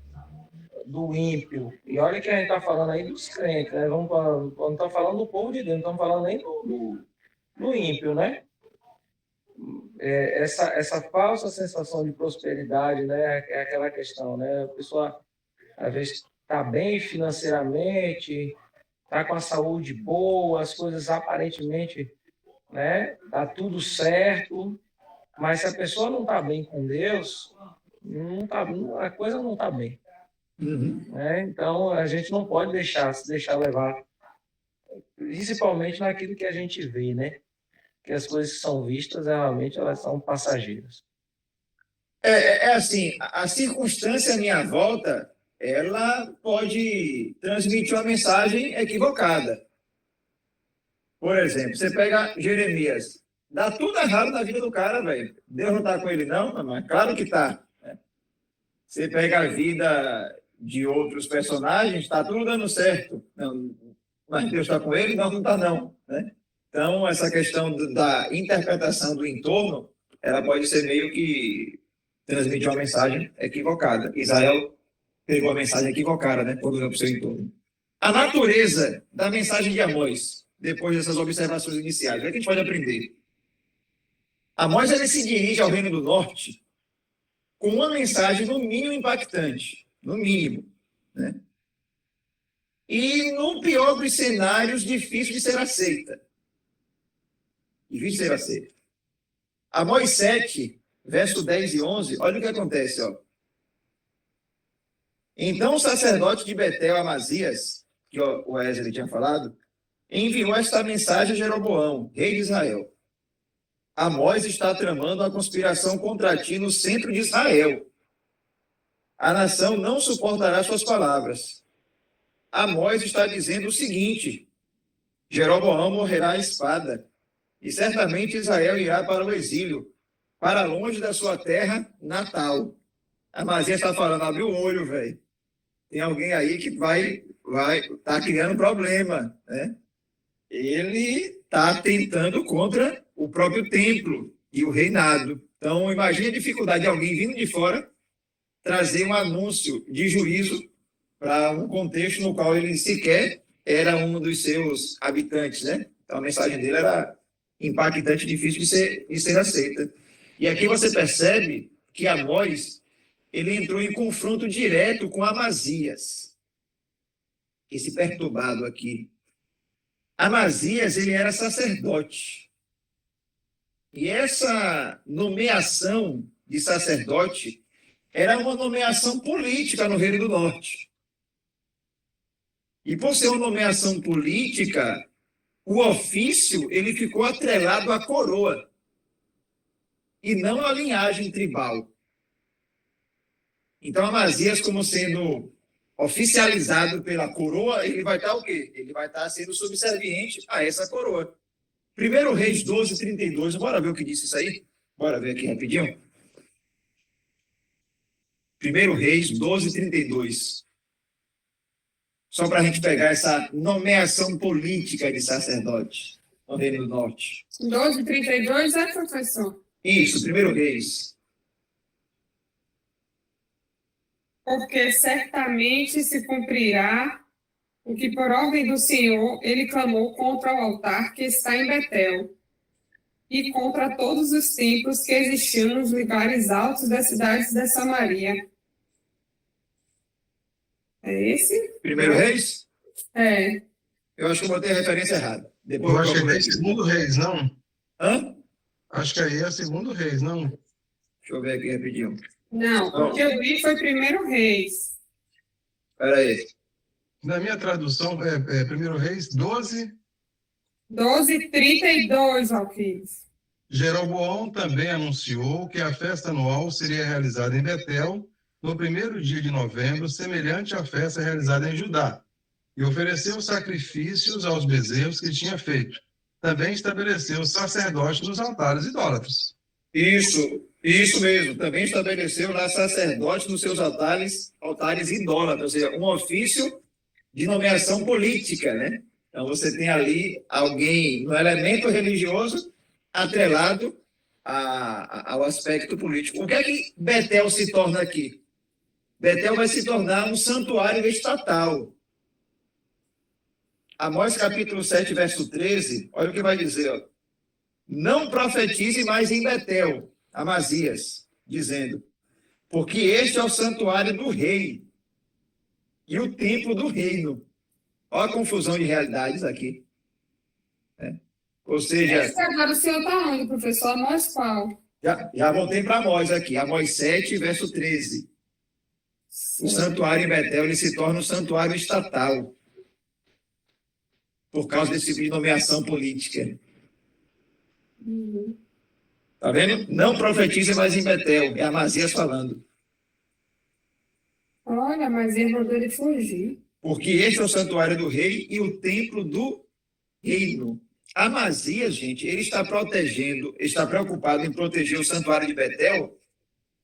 do ímpio. E olha que a gente está falando aí dos crentes, né? Não estamos falando do povo de Deus, não estamos falando nem do ímpio, né? Essa falsa sensação de prosperidade, né? É aquela questão, né? A pessoa, às vezes, está bem financeiramente, está com a saúde boa, as coisas aparentemente, né? Tá tudo certo, mas se a pessoa não está bem com Deus, a coisa não está bem. Né? Então, a gente não pode se deixar levar, principalmente naquilo que a gente vê, né? Que as coisas que são vistas, realmente, elas são passageiras. Assim, a circunstância à minha volta, ela pode transmitir uma mensagem equivocada. Por exemplo, você pega Jeremias, dá tudo errado na vida do cara, velho. Deus não está com ele, não? Mas claro que está. Né? Você pega a vida de outros personagens, está tudo dando certo. Não, mas Deus está com ele? Não está não. Né? Então, essa questão da interpretação do entorno, ela pode ser meio que transmitir uma mensagem equivocada. Israel pegou a mensagem equivocada, né? Quando olhou para o seu entorno. A natureza da mensagem de Amós, depois dessas observações iniciais, o que a gente pode aprender? Amós, ele se dirige ao Reino do Norte com uma mensagem, no mínimo, impactante. No mínimo. Né? E, no pior dos cenários, difícil de ser aceita. Difícil de ser aceita. Amós 7, verso 10 e 11, olha o que acontece. Ó. Então, o sacerdote de Betel, Amazias, que o Wesley tinha falado, enviou esta mensagem a Jeroboão, rei de Israel. Amós está tramando uma conspiração contra ti no centro de Israel. A nação não suportará suas palavras. Amós está dizendo o seguinte: Jeroboão morrerá à espada, e certamente Israel irá para o exílio, para longe da sua terra natal. Amazias está falando, abre o olho, velho. Tem alguém aí que vai tá criando problema, né? Ele está tentando contra o próprio templo e o reinado. Então, imagine a dificuldade de alguém vindo de fora trazer um anúncio de juízo para um contexto no qual ele sequer era um dos seus habitantes, né? Então, a mensagem dele era impactante, difícil de ser aceita. E aqui você percebe que Amós, ele entrou em confronto direto com Amazias. Esse perturbado aqui. Amazias, ele era sacerdote. E essa nomeação de sacerdote era uma nomeação política no Reino do Norte. E por ser uma nomeação política, o ofício ele ficou atrelado à coroa e não à linhagem tribal. Então, Amazias, como sendo oficializado pela coroa, ele vai estar o quê? Ele vai estar sendo subserviente a essa coroa. 1 Reis 12, 32. Bora ver o que disse isso aí? Bora ver aqui rapidinho. 1 Reis 12, 32. Só para a gente pegar essa nomeação política de sacerdote no Reino do Norte. 12:32 é, professor? Isso, 1 Reis. Porque certamente se cumprirá o que por ordem do Senhor ele clamou contra o altar que está em Betel e contra todos os templos que existiam nos lugares altos das cidades de Samaria. É esse? 1 Reis? É. Eu acho que eu botei a referência errada. Depois Eu acho que procuro é aqui. segundo Reis, não? Hã? Acho que aí é segundo Reis, não? Deixa eu ver aqui rapidinho. Não, o que eu vi foi 1 Reis. Espera aí. Na minha tradução, é 1 Reis 12. 12:32, Alquiles. Jeroboão também anunciou que a festa anual seria realizada em Betel no primeiro dia de novembro, semelhante à festa realizada em Judá, e ofereceu sacrifícios aos bezerros que tinha feito. Também estabeleceu sacerdotes nos altares idólatras. Isso mesmo. Também estabeleceu lá sacerdotes nos seus altares idólatras, ou seja, um ofício de nomeação política, né? Então você tem ali alguém no elemento religioso atrelado ao aspecto político. O que é que Betel se torna aqui? Betel vai se tornar um santuário estatal. Amós capítulo 7, verso 13, olha o que vai dizer, ó. Não profetize mais em Betel, Amazias, dizendo, porque este é o santuário do rei e o templo do reino. Olha a confusão de realidades aqui. Ou seja, Agora o senhor está onde, professor? Amós qual? já voltei para Amós aqui, Amós 7, verso 13. O santuário em Betel ele se torna um santuário estatal por causa desse tipo de nomeação política. Tá vendo? Não profetize mais em Betel. É Amazias falando. Olha, mas ele mandou ele fugir. Porque este é o santuário do rei e o templo do reino. Amazias, gente, ele está protegendo, está preocupado em proteger o santuário de Betel,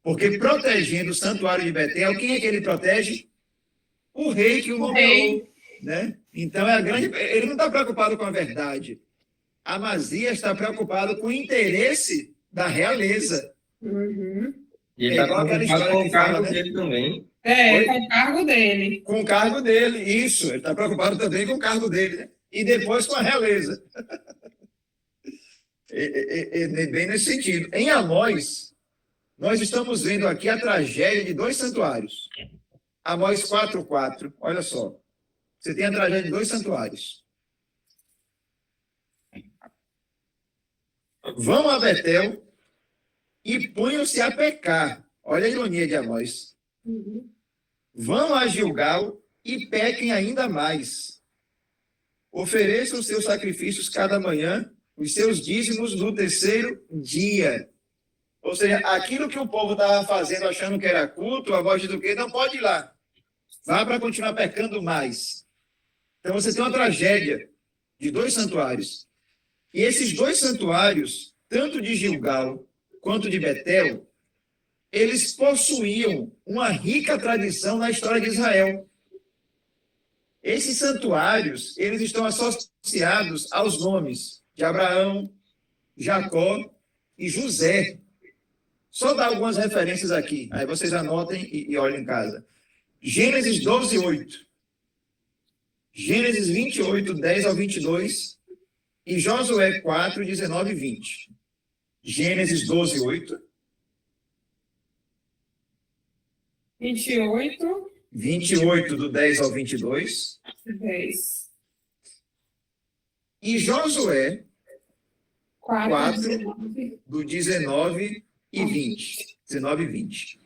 porque protegendo o santuário de Betel, quem é que ele protege? O rei que o nomeou, né? Então, ele não está preocupado com a verdade. Amazias está preocupado com o interesse da realeza. Uhum. E ele É está igual aquela preocupado história com que o cargo fala, né? dele também. Oi? Com o cargo dele. Com o cargo dele, isso. Ele está preocupado também com o cargo dele, né? E depois com a realeza. Bem nesse sentido. Em Amós, nós estamos vendo aqui a tragédia de dois santuários. Amós 4:4. Olha só. Você tem a tragédia de dois santuários. Vão a Betel e ponham-se a pecar. Olha a ironia de Amós. Uhum. Vão a Gilgal e pequem ainda mais. Ofereçam seus sacrifícios cada manhã, os seus dízimos no terceiro dia. Ou seja, aquilo que o povo estava fazendo, achando que era culto, a voz do quê? Não pode ir lá. Vá para continuar pecando mais. Então você tem uma tragédia de dois santuários. E esses dois santuários, tanto de Gilgal quanto de Betel, eles possuíam uma rica tradição na história de Israel. Esses santuários, eles estão associados aos nomes de Abraão, Jacó e José. Só dar algumas referências aqui, aí vocês anotem e olhem em casa. Gênesis 12:8. Gênesis 28, 10 ao 22 e Josué 4, 19 e 20. Gênesis 12, 8. 28, 28, do 10 ao 22. 10. E Josué, 4, 4, 19. do 19 e 20. 19 e 20.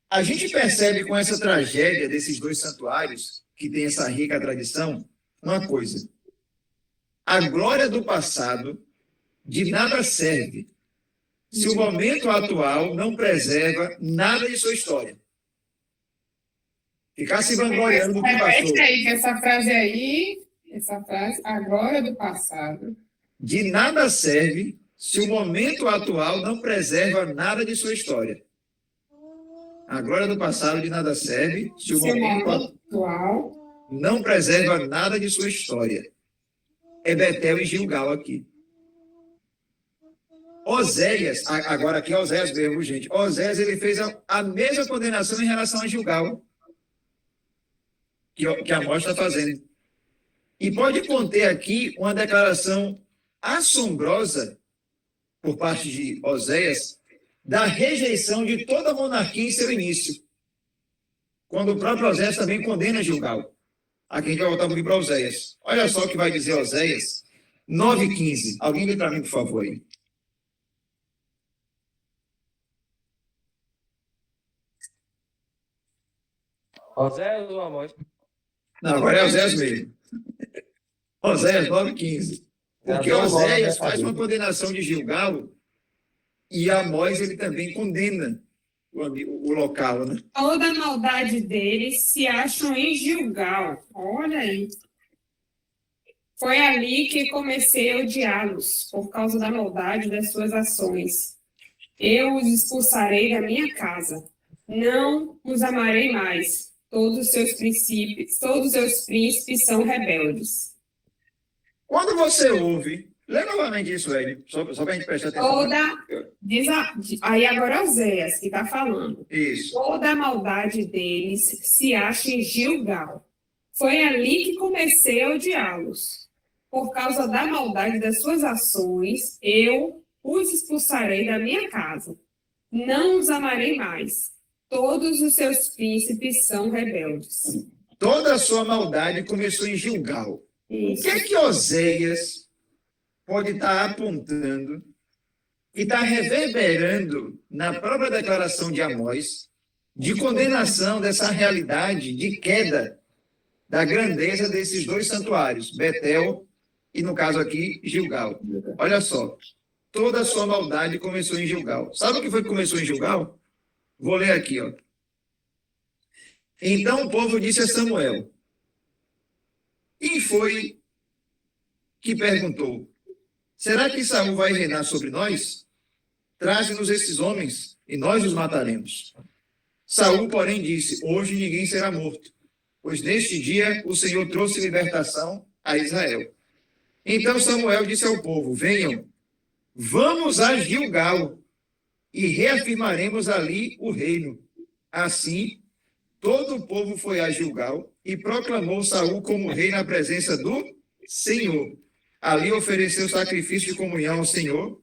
A gente percebe com essa tragédia desses dois santuários, que tem essa rica tradição, uma coisa. A glória do passado de nada serve se o momento atual não preserva nada de sua história. Ficar se vangloriando do que passou. Repete aí, que essa frase, a glória do passado. De nada serve se o momento atual não preserva nada de sua história. A glória do passado de nada serve se o momento atual não preserva nada de sua história. É Betel e Gilgal aqui. Oséias, agora aqui é Oséias mesmo, gente. Oséias, ele fez a mesma condenação em relação a Gilgal que Amós está fazendo. E pode conter aqui uma declaração assombrosa por parte de Oséias da rejeição de toda a monarquia em seu início. Quando o próprio Oséias também condena Gilgal. Aqui a gente vai voltar um pouquinho para Oséias. Olha só o que vai dizer Oséias 9:15. Alguém lê para mim, por favor, aí. Oséias ou Amós? Não, agora é Oséias mesmo. Oséias 9:15. Porque Oséias faz uma condenação de Gilgal e Amós ele também condena o local, né? Toda a maldade deles se acham em Gilgal. Olha aí. Foi ali que comecei a odiá-los, por causa da maldade das suas ações. Eu os expulsarei da minha casa. Não os amarei mais. Todos os seus príncipes são rebeldes. Quando você ouve, lê novamente isso, Hélio, só para a gente prestar atenção. Aí agora Oséias que está falando. Isso. Toda a maldade deles se acha em Gilgal. Foi ali que comecei a odiá-los. Por causa da maldade das suas ações, eu os expulsarei da minha casa. Não os amarei mais. Todos os seus príncipes são rebeldes. Toda a sua maldade começou em Gilgal. Isso. O que é que Oséias pode estar apontando e está reverberando na própria declaração de Amós de condenação dessa realidade de queda da grandeza desses dois santuários, Betel e, no caso aqui, Gilgal. Olha só, toda a sua maldade começou em Gilgal. Sabe o que foi que começou em Gilgal? Vou ler aqui, ó. Então o povo disse a Samuel: quem foi que perguntou: será que Saul vai reinar sobre nós? Traze-nos esses homens e nós os mataremos. Saul, porém, disse: hoje ninguém será morto, pois neste dia o Senhor trouxe libertação a Israel. Então Samuel disse ao povo: venham, vamos a Gilgal e reafirmaremos ali o reino. Assim, todo o povo foi a Gilgal e proclamou Saul como rei na presença do Senhor. Ali ofereceu sacrifício de comunhão ao Senhor,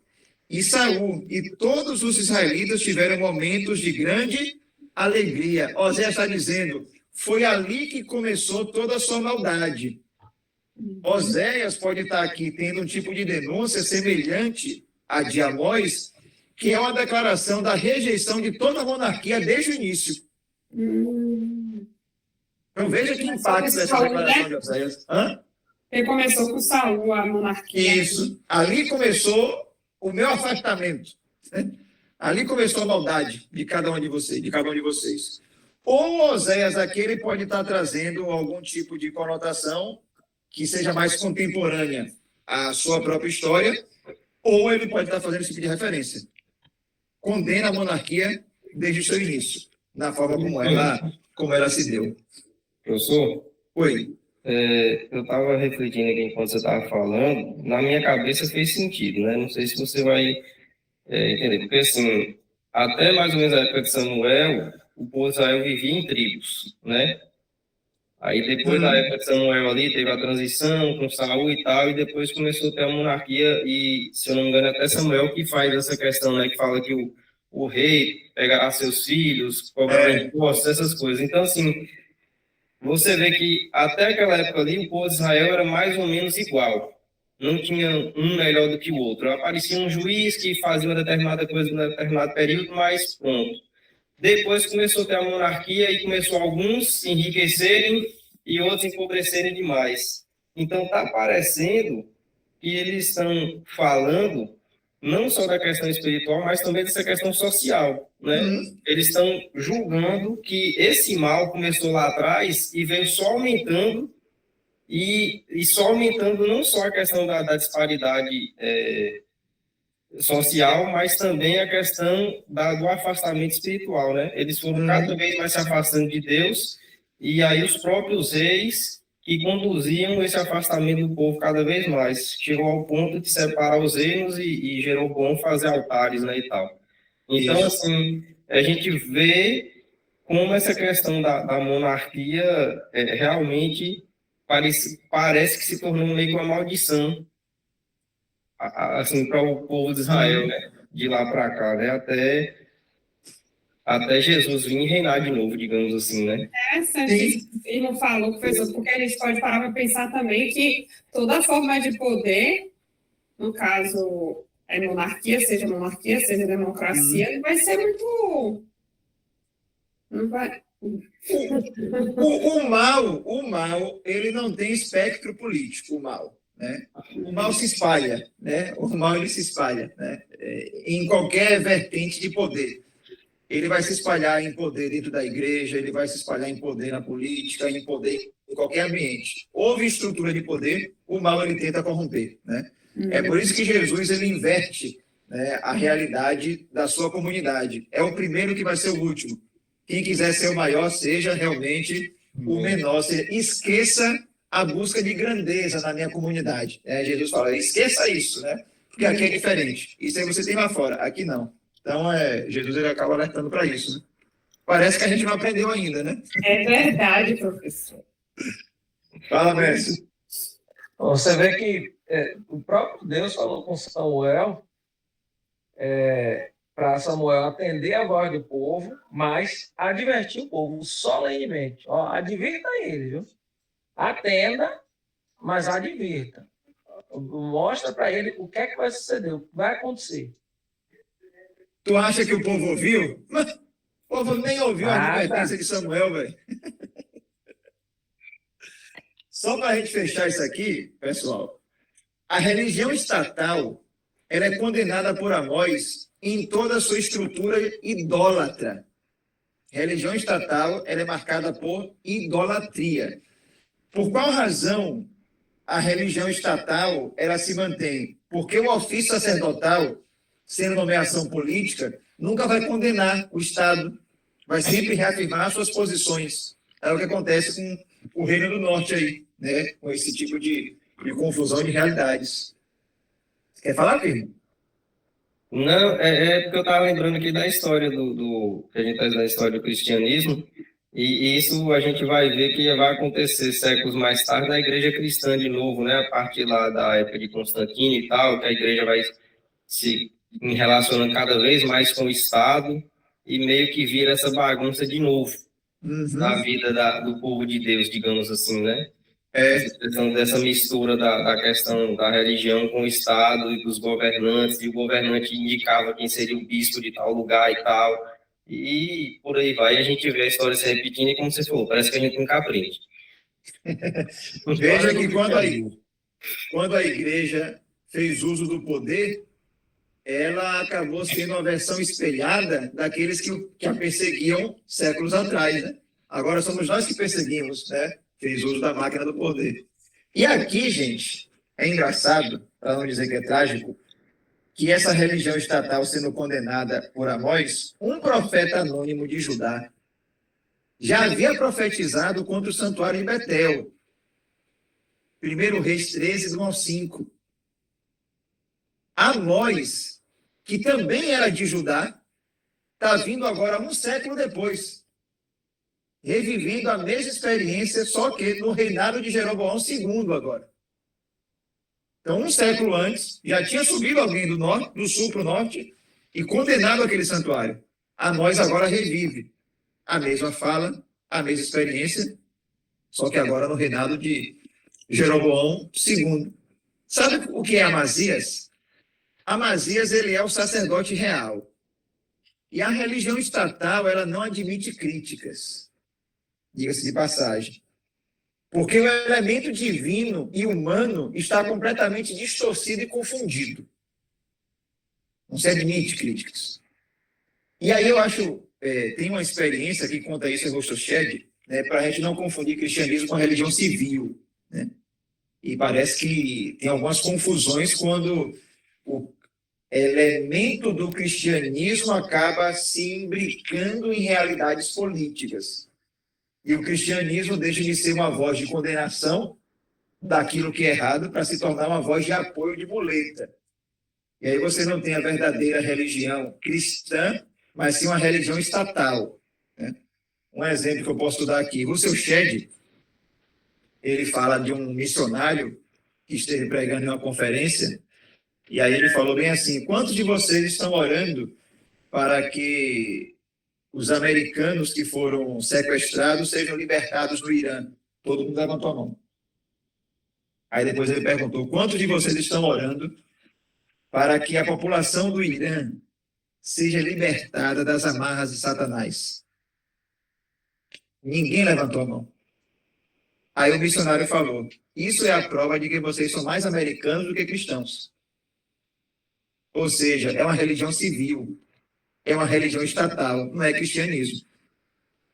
e Saul e todos os israelitas tiveram momentos de grande alegria. Oséias está dizendo, foi ali que começou toda a sua maldade. Oséias pode estar aqui tendo um tipo de denúncia semelhante a de Amós, que é uma declaração da rejeição de toda a monarquia desde o início. Então veja que impacto dessa declaração de Oséias. Ele começou com Saul, a monarquia. Isso. Ali começou o meu afastamento. Né? Ali começou a maldade de cada um de vocês, Ou Oséias aqui ele pode estar trazendo algum tipo de conotação que seja mais contemporânea à sua própria história, ou ele pode estar fazendo esse tipo de referência. Condena a monarquia desde o seu início, na forma como ela se deu. Professor? Oi. Eu estava refletindo aqui enquanto você estava falando, na minha cabeça fez sentido, né? Não sei se você vai entender, porque assim, até mais ou menos a época de Samuel, o povo de Israel vivia em tribos, né? Aí depois da época de Samuel ali, teve a transição com Saul e tal, e depois começou a ter a monarquia, e se eu não me engano, até Samuel que faz essa questão, né, que fala que o rei pegará seus filhos, cobrará impostos, essas coisas. Então, assim, você vê que até aquela época ali, o povo de Israel era mais ou menos igual. Não tinha um melhor do que o outro. Aparecia um juiz que fazia uma determinada coisa em um determinado período, mas pronto. Depois começou a ter a monarquia e começou alguns se enriquecerem e outros empobrecerem demais. Então está parecendo que eles estão falando não só da questão espiritual, mas também dessa questão social, né? Eles estão julgando que esse mal começou lá atrás e veio só aumentando e só aumentando não só a questão da disparidade social, mas também a questão do afastamento espiritual, né? Eles foram cada vez mais se afastando de Deus, e aí os próprios reis que conduziam esse afastamento do povo cada vez mais. Chegou ao ponto de separar os reinos e gerou bom fazer altares, né, e tal. Então, assim, a gente vê como essa questão da monarquia realmente parece que se tornou meio que uma maldição, assim, para o povo de Israel, né? De lá para cá, né? Até Jesus vir e reinar de novo, digamos assim, né? Ele não falou, professor, porque a gente pode parar para pensar também que toda forma de poder, no caso, monarquia, seja democracia, vai ser muito... Não vai... O mal, ele não tem espectro político, o mal. Né? O mal se espalha, né? O mal ele se espalha, né? Em qualquer vertente de poder. Ele vai se espalhar em poder dentro da igreja, ele vai se espalhar em poder na política, em poder em qualquer ambiente. Houve estrutura de poder, o mal ele tenta corromper, né? É por isso que Jesus ele inverte, né, a realidade da sua comunidade. É o primeiro que vai ser o último. Quem quiser ser o maior, seja realmente o menor. Esqueça a busca de grandeza na minha comunidade. Jesus fala, esqueça isso, né? Porque aqui é diferente. Isso aí você tem lá fora, aqui não. Então, Jesus ele acaba alertando para isso. Né? Parece que a gente não aprendeu ainda, né? É verdade, professor. Fala, Mércio. Você vê que o próprio Deus falou com Samuel para Samuel atender a voz do povo, mas advertir o povo solenemente. Ó, advirta ele, viu? Atenda, mas advirta. Mostra para ele o que é que vai suceder, o que vai acontecer. Tu acha que o povo ouviu? O povo nem ouviu a advertência de Samuel, velho. Só para a gente fechar isso aqui, pessoal, a religião estatal ela é condenada por Amós em toda a sua estrutura idólatra. A religião estatal ela é marcada por idolatria. Por qual razão a religião estatal ela se mantém? Porque o ofício sacerdotal, sendo nomeação política, nunca vai condenar o Estado, vai sempre reafirmar suas posições. É o que acontece com o Reino do Norte aí, né? Com esse tipo de confusão de realidades. Quer falar, Pedro? Não, porque eu estava lembrando aqui da história que a gente está da história do cristianismo, e isso a gente vai ver que vai acontecer séculos mais tarde na igreja cristã de novo, né? A partir lá da época de Constantino e tal, que a igreja vai se relacionando cada vez mais com o Estado e meio que vira essa bagunça de novo na vida do povo de Deus, digamos assim, né? Essa questão dessa mistura da questão da religião com o Estado e dos governantes, e o governante indicava quem seria o bispo de tal lugar e tal, e por aí vai, a gente vê a história se repetindo, e como você falou, parece que a gente nunca aprende. Veja que quando a igreja fez uso do poder, ela acabou sendo uma versão espelhada daqueles que a perseguiam séculos atrás, né? Agora somos nós que perseguimos, né? Fez uso da máquina do poder. E aqui, gente, é engraçado, para não dizer que é trágico, que essa religião estatal sendo condenada por Amós, um profeta anônimo de Judá já havia profetizado contra o santuário em Betel. 1 Reis 13, do 1 ao 5. Amós, que também era de Judá, está vindo agora um século depois. revivendo a mesma experiência, só que no reinado de Jeroboão II agora. Então, um século antes, já tinha subido alguém do norte, do sul para o norte e condenado aquele santuário. Amós agora revive a mesma fala, a mesma experiência, só que agora no reinado de Jeroboão II. Sabe o que é Amazias? Amazias, ele é o sacerdote real. E a religião estatal, ela não admite críticas, diga-se de passagem. Porque o elemento divino e humano está completamente distorcido e confundido. Não se admite críticas. E aí eu acho, tem uma experiência que conta isso em Rostoshedd, né, para a gente não confundir cristianismo com a religião civil, né? E parece que tem algumas confusões quando o elemento do cristianismo acaba se imbricando em realidades políticas. E o cristianismo deixa de ser uma voz de condenação daquilo que é errado para se tornar uma voz de apoio de muleta. E aí você não tem a verdadeira religião cristã, mas sim uma religião estatal, né? Um exemplo que eu posso dar aqui, Russell Shedd, ele fala de um missionário que esteve pregando em uma conferência, e aí ele falou bem assim: quantos de vocês estão orando para que os americanos que foram sequestrados sejam libertados no Irã? Todo mundo levantou a mão. Aí depois ele perguntou: quantos de vocês estão orando para que a população do Irã seja libertada das amarras de Satanás? Ninguém levantou a mão. Aí o missionário falou: isso é a prova de que vocês são mais americanos do que cristãos. Ou seja, é uma religião civil, é uma religião estatal, não é cristianismo.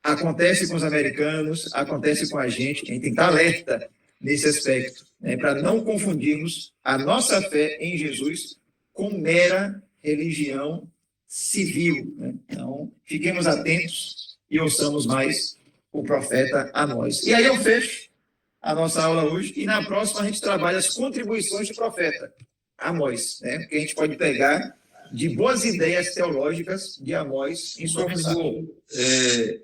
Acontece com os americanos, acontece com a gente tem que estar alerta nesse aspecto, né, para não confundirmos a nossa fé em Jesus com mera religião civil, né? Então, fiquemos atentos e ouçamos mais o profeta Amós. E aí eu fecho a nossa aula hoje, e na próxima a gente trabalha as contribuições do profeta Amós, né? Que a gente pode pegar de boas ideias teológicas de Amós em sua mensagem.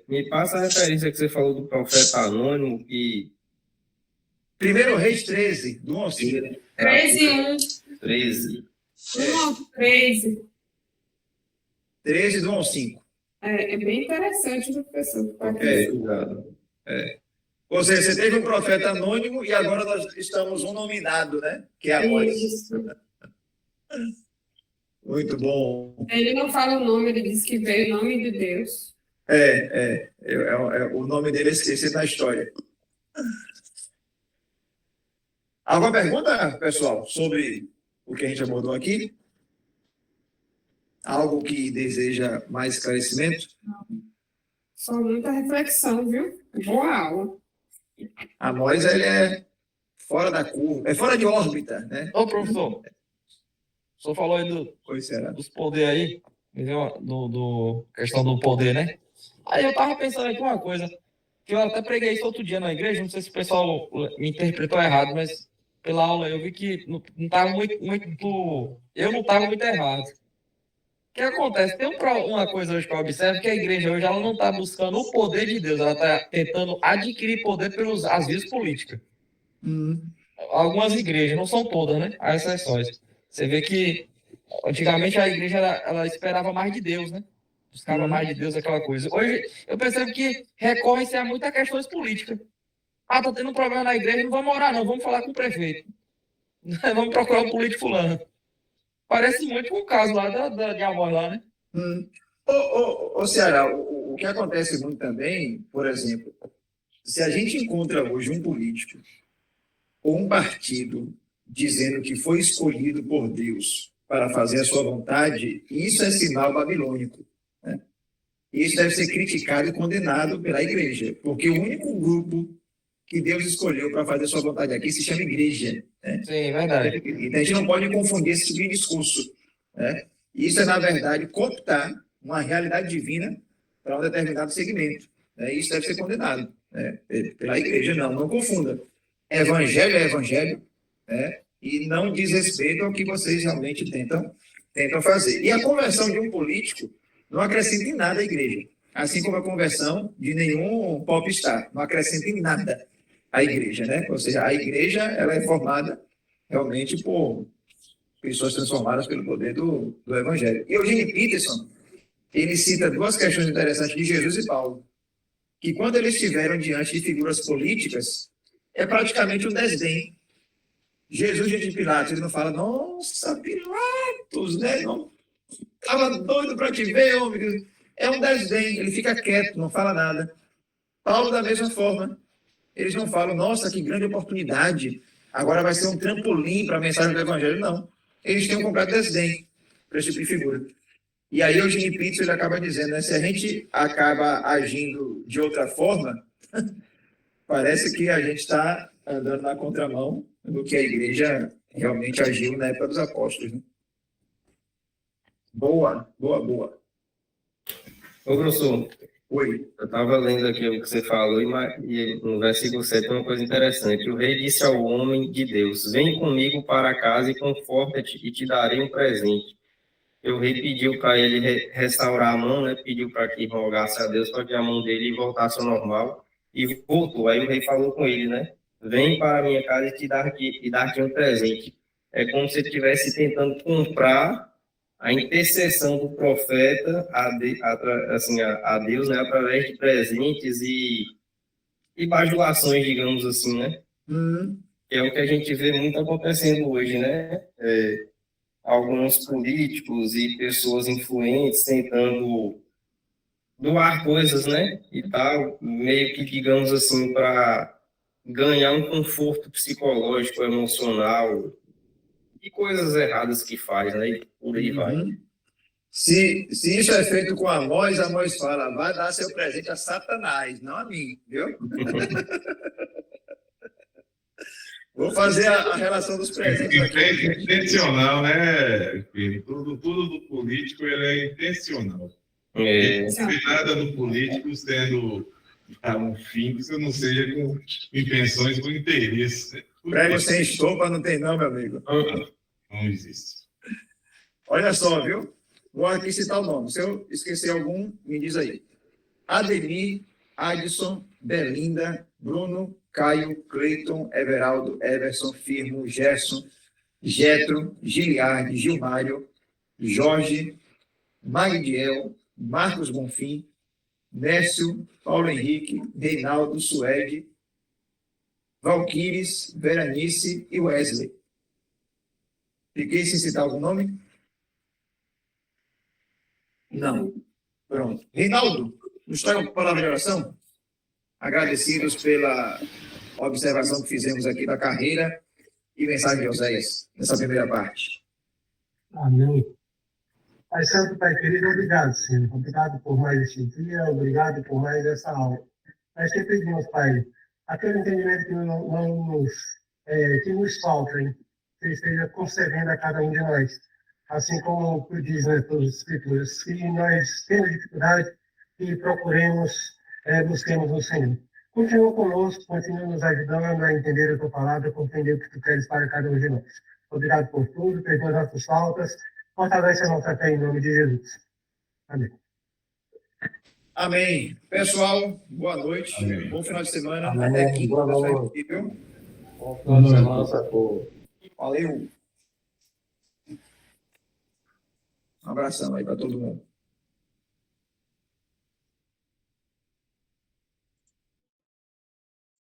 Me passa a referência que você falou do profeta anônimo e 1 Reis 13, do 1 ao 5. 13 1. 13. 1 13. 13, do 1 ao 5. É bem interessante, professor. Obrigado. Ou seja, você teve um profeta anônimo e agora nós estamos um nominado, né? Que é Amós. Isso. Muito bom. Ele não fala o nome, ele diz que veio em nome de Deus. O nome dele é esquecido na história. Alguma pergunta, pessoal, sobre o que a gente abordou aqui? Algo que deseja mais esclarecimento? Só muita reflexão, viu? Boa aula. Amós, ele é fora da curva, é fora de órbita, né? Ô, professor, o senhor falou aí Pois será. dos poderes aí, entendeu? Do questão do poder, né? Aí eu tava pensando aqui uma coisa, que eu até preguei isso outro dia na igreja, não sei se o pessoal me interpretou errado, mas pela aula eu vi que não estava muito, eu não estava muito errado. O que acontece? Tem uma coisa hoje que eu observo, que a igreja hoje ela não está buscando o poder de Deus, ela está tentando adquirir poder pelas vias políticas. Algumas igrejas, não são todas, né? Há exceções. Você vê que antigamente a igreja ela esperava mais de Deus, né? Buscava mais de Deus, aquela coisa. Hoje eu percebo que recorre-se a muitas questões políticas. Ah, tá tendo um problema na igreja, não vamos orar não, vamos falar com o prefeito. Vamos procurar o político fulano. Parece muito com o caso lá de Amós lá, né? Ô, Ceará, o que acontece muito também, por exemplo, se a gente encontra hoje um político ou um partido dizendo que foi escolhido por Deus para fazer a sua vontade, isso é sinal babilônico, né? Isso deve ser criticado e condenado pela igreja, porque o único grupo que Deus escolheu para fazer a sua vontade aqui se chama igreja, né? Sim, verdade. Então, a gente não pode confundir esse tipo de discurso, né? Isso é, na verdade, cooptar uma realidade divina para um determinado segmento, né? Isso deve ser condenado, né, pela igreja. Não confunda. Evangelho é evangelho, né? E não diz respeito ao que vocês realmente tentam fazer. E a conversão de um político não acrescenta em nada à igreja. assim como a conversão de nenhum popstar. Não acrescenta em nada à igreja, né? Ou seja, a igreja ela é formada realmente por pessoas transformadas pelo poder do evangelho. E Eugene Peterson, ele cita duas questões interessantes de Jesus e Paulo, que quando eles estiveram diante de figuras políticas, é praticamente um desdém. Jesus diante de Pilatos, ele não fala, nossa, Pilatos, né? Não, estava doido para te ver, homem. É um desdém, ele fica quieto, não fala nada. Paulo, da mesma forma, eles não falam, nossa, que grande oportunidade, agora vai ser um trampolim para a mensagem do evangelho. Não, eles têm um completo desdém para esse tipo de figura. E aí, Eugene Peterson, ele acaba dizendo, né, se a gente acaba agindo de outra forma, parece que a gente está andando na contramão do que a igreja realmente agiu na época dos apóstolos. Né? Boa. Ô, professor, Oi. eu estava lendo aqui o que você falou, e no versículo 7 tem uma coisa interessante. O rei disse ao homem de Deus, vem comigo para casa e conforta-te, e te darei um presente. E o rei pediu para ele restaurar a mão, né? Pediu para que rogasse a Deus para que a mão dele voltasse ao normal, e voltou. Aí o rei falou com ele, né? Vem para a minha casa e dar-te um presente. É como se ele estivesse tentando comprar a intercessão do profeta a Deus, né, através de presentes e bajulações, digamos assim, né? Que é o que a gente vê muito acontecendo hoje, né? Alguns políticos e pessoas influentes tentando doar coisas, né? E tal, meio que, digamos assim, para ganhar um conforto psicológico, emocional e coisas erradas que faz, né? E por aí vai. Se isso é feito com Amós fala, vai dar seu presente a Satanás, não a mim, viu? Vou fazer a relação dos presentes aqui. É intencional, né, filho? Tudo do político ele é intencional. Não tem nada do político sendo um fim que não seja com intenções, com interesse. Prêmio sem estopa não tem não, meu amigo. Não existe. Olha só, viu? Vou aqui citar o nome. Se eu esquecer algum, me diz aí. Ademir, Adson, Belinda, Bruno, Caio, Cleiton, Everaldo, Everson, Firmo, Gerson, Getro, Giliardi, Gilmário, Jorge, Magdiel, Marcos Bonfim, Nécio, Paulo Henrique, Reinaldo, Suede, Valquíris, Veranice e Wesley. Fiquei sem citar algum nome? Não. Pronto. Reinaldo, nos traga uma palavra de oração? Agradecidos pela observação que fizemos aqui da carreira e mensagem de Oséias, nessa primeira parte. Amém. Pai Santo, Pai querido, obrigado, Senhor. Obrigado por mais este dia, obrigado por mais essa aula. Nós te pedimos, Pai, aquele entendimento que nos falta, hein? Que esteja concedendo a cada um de nós. Assim como tu diz nas tuas escrituras, que nós temos dificuldade e procuremos, busquemos o Senhor. Continua conosco, continua nos ajudando a entender a tua palavra, a compreender o que tu queres para cada um de nós. Obrigado por tudo, perdoa nossas faltas, fortalece a nossa fé em nome de Jesus. Amém. Amém. Pessoal, boa noite. Amém. Bom final de semana. Amém. Até quinta. Boa noite. Bom final de semana, Valeu. Um abração aí para todo mundo.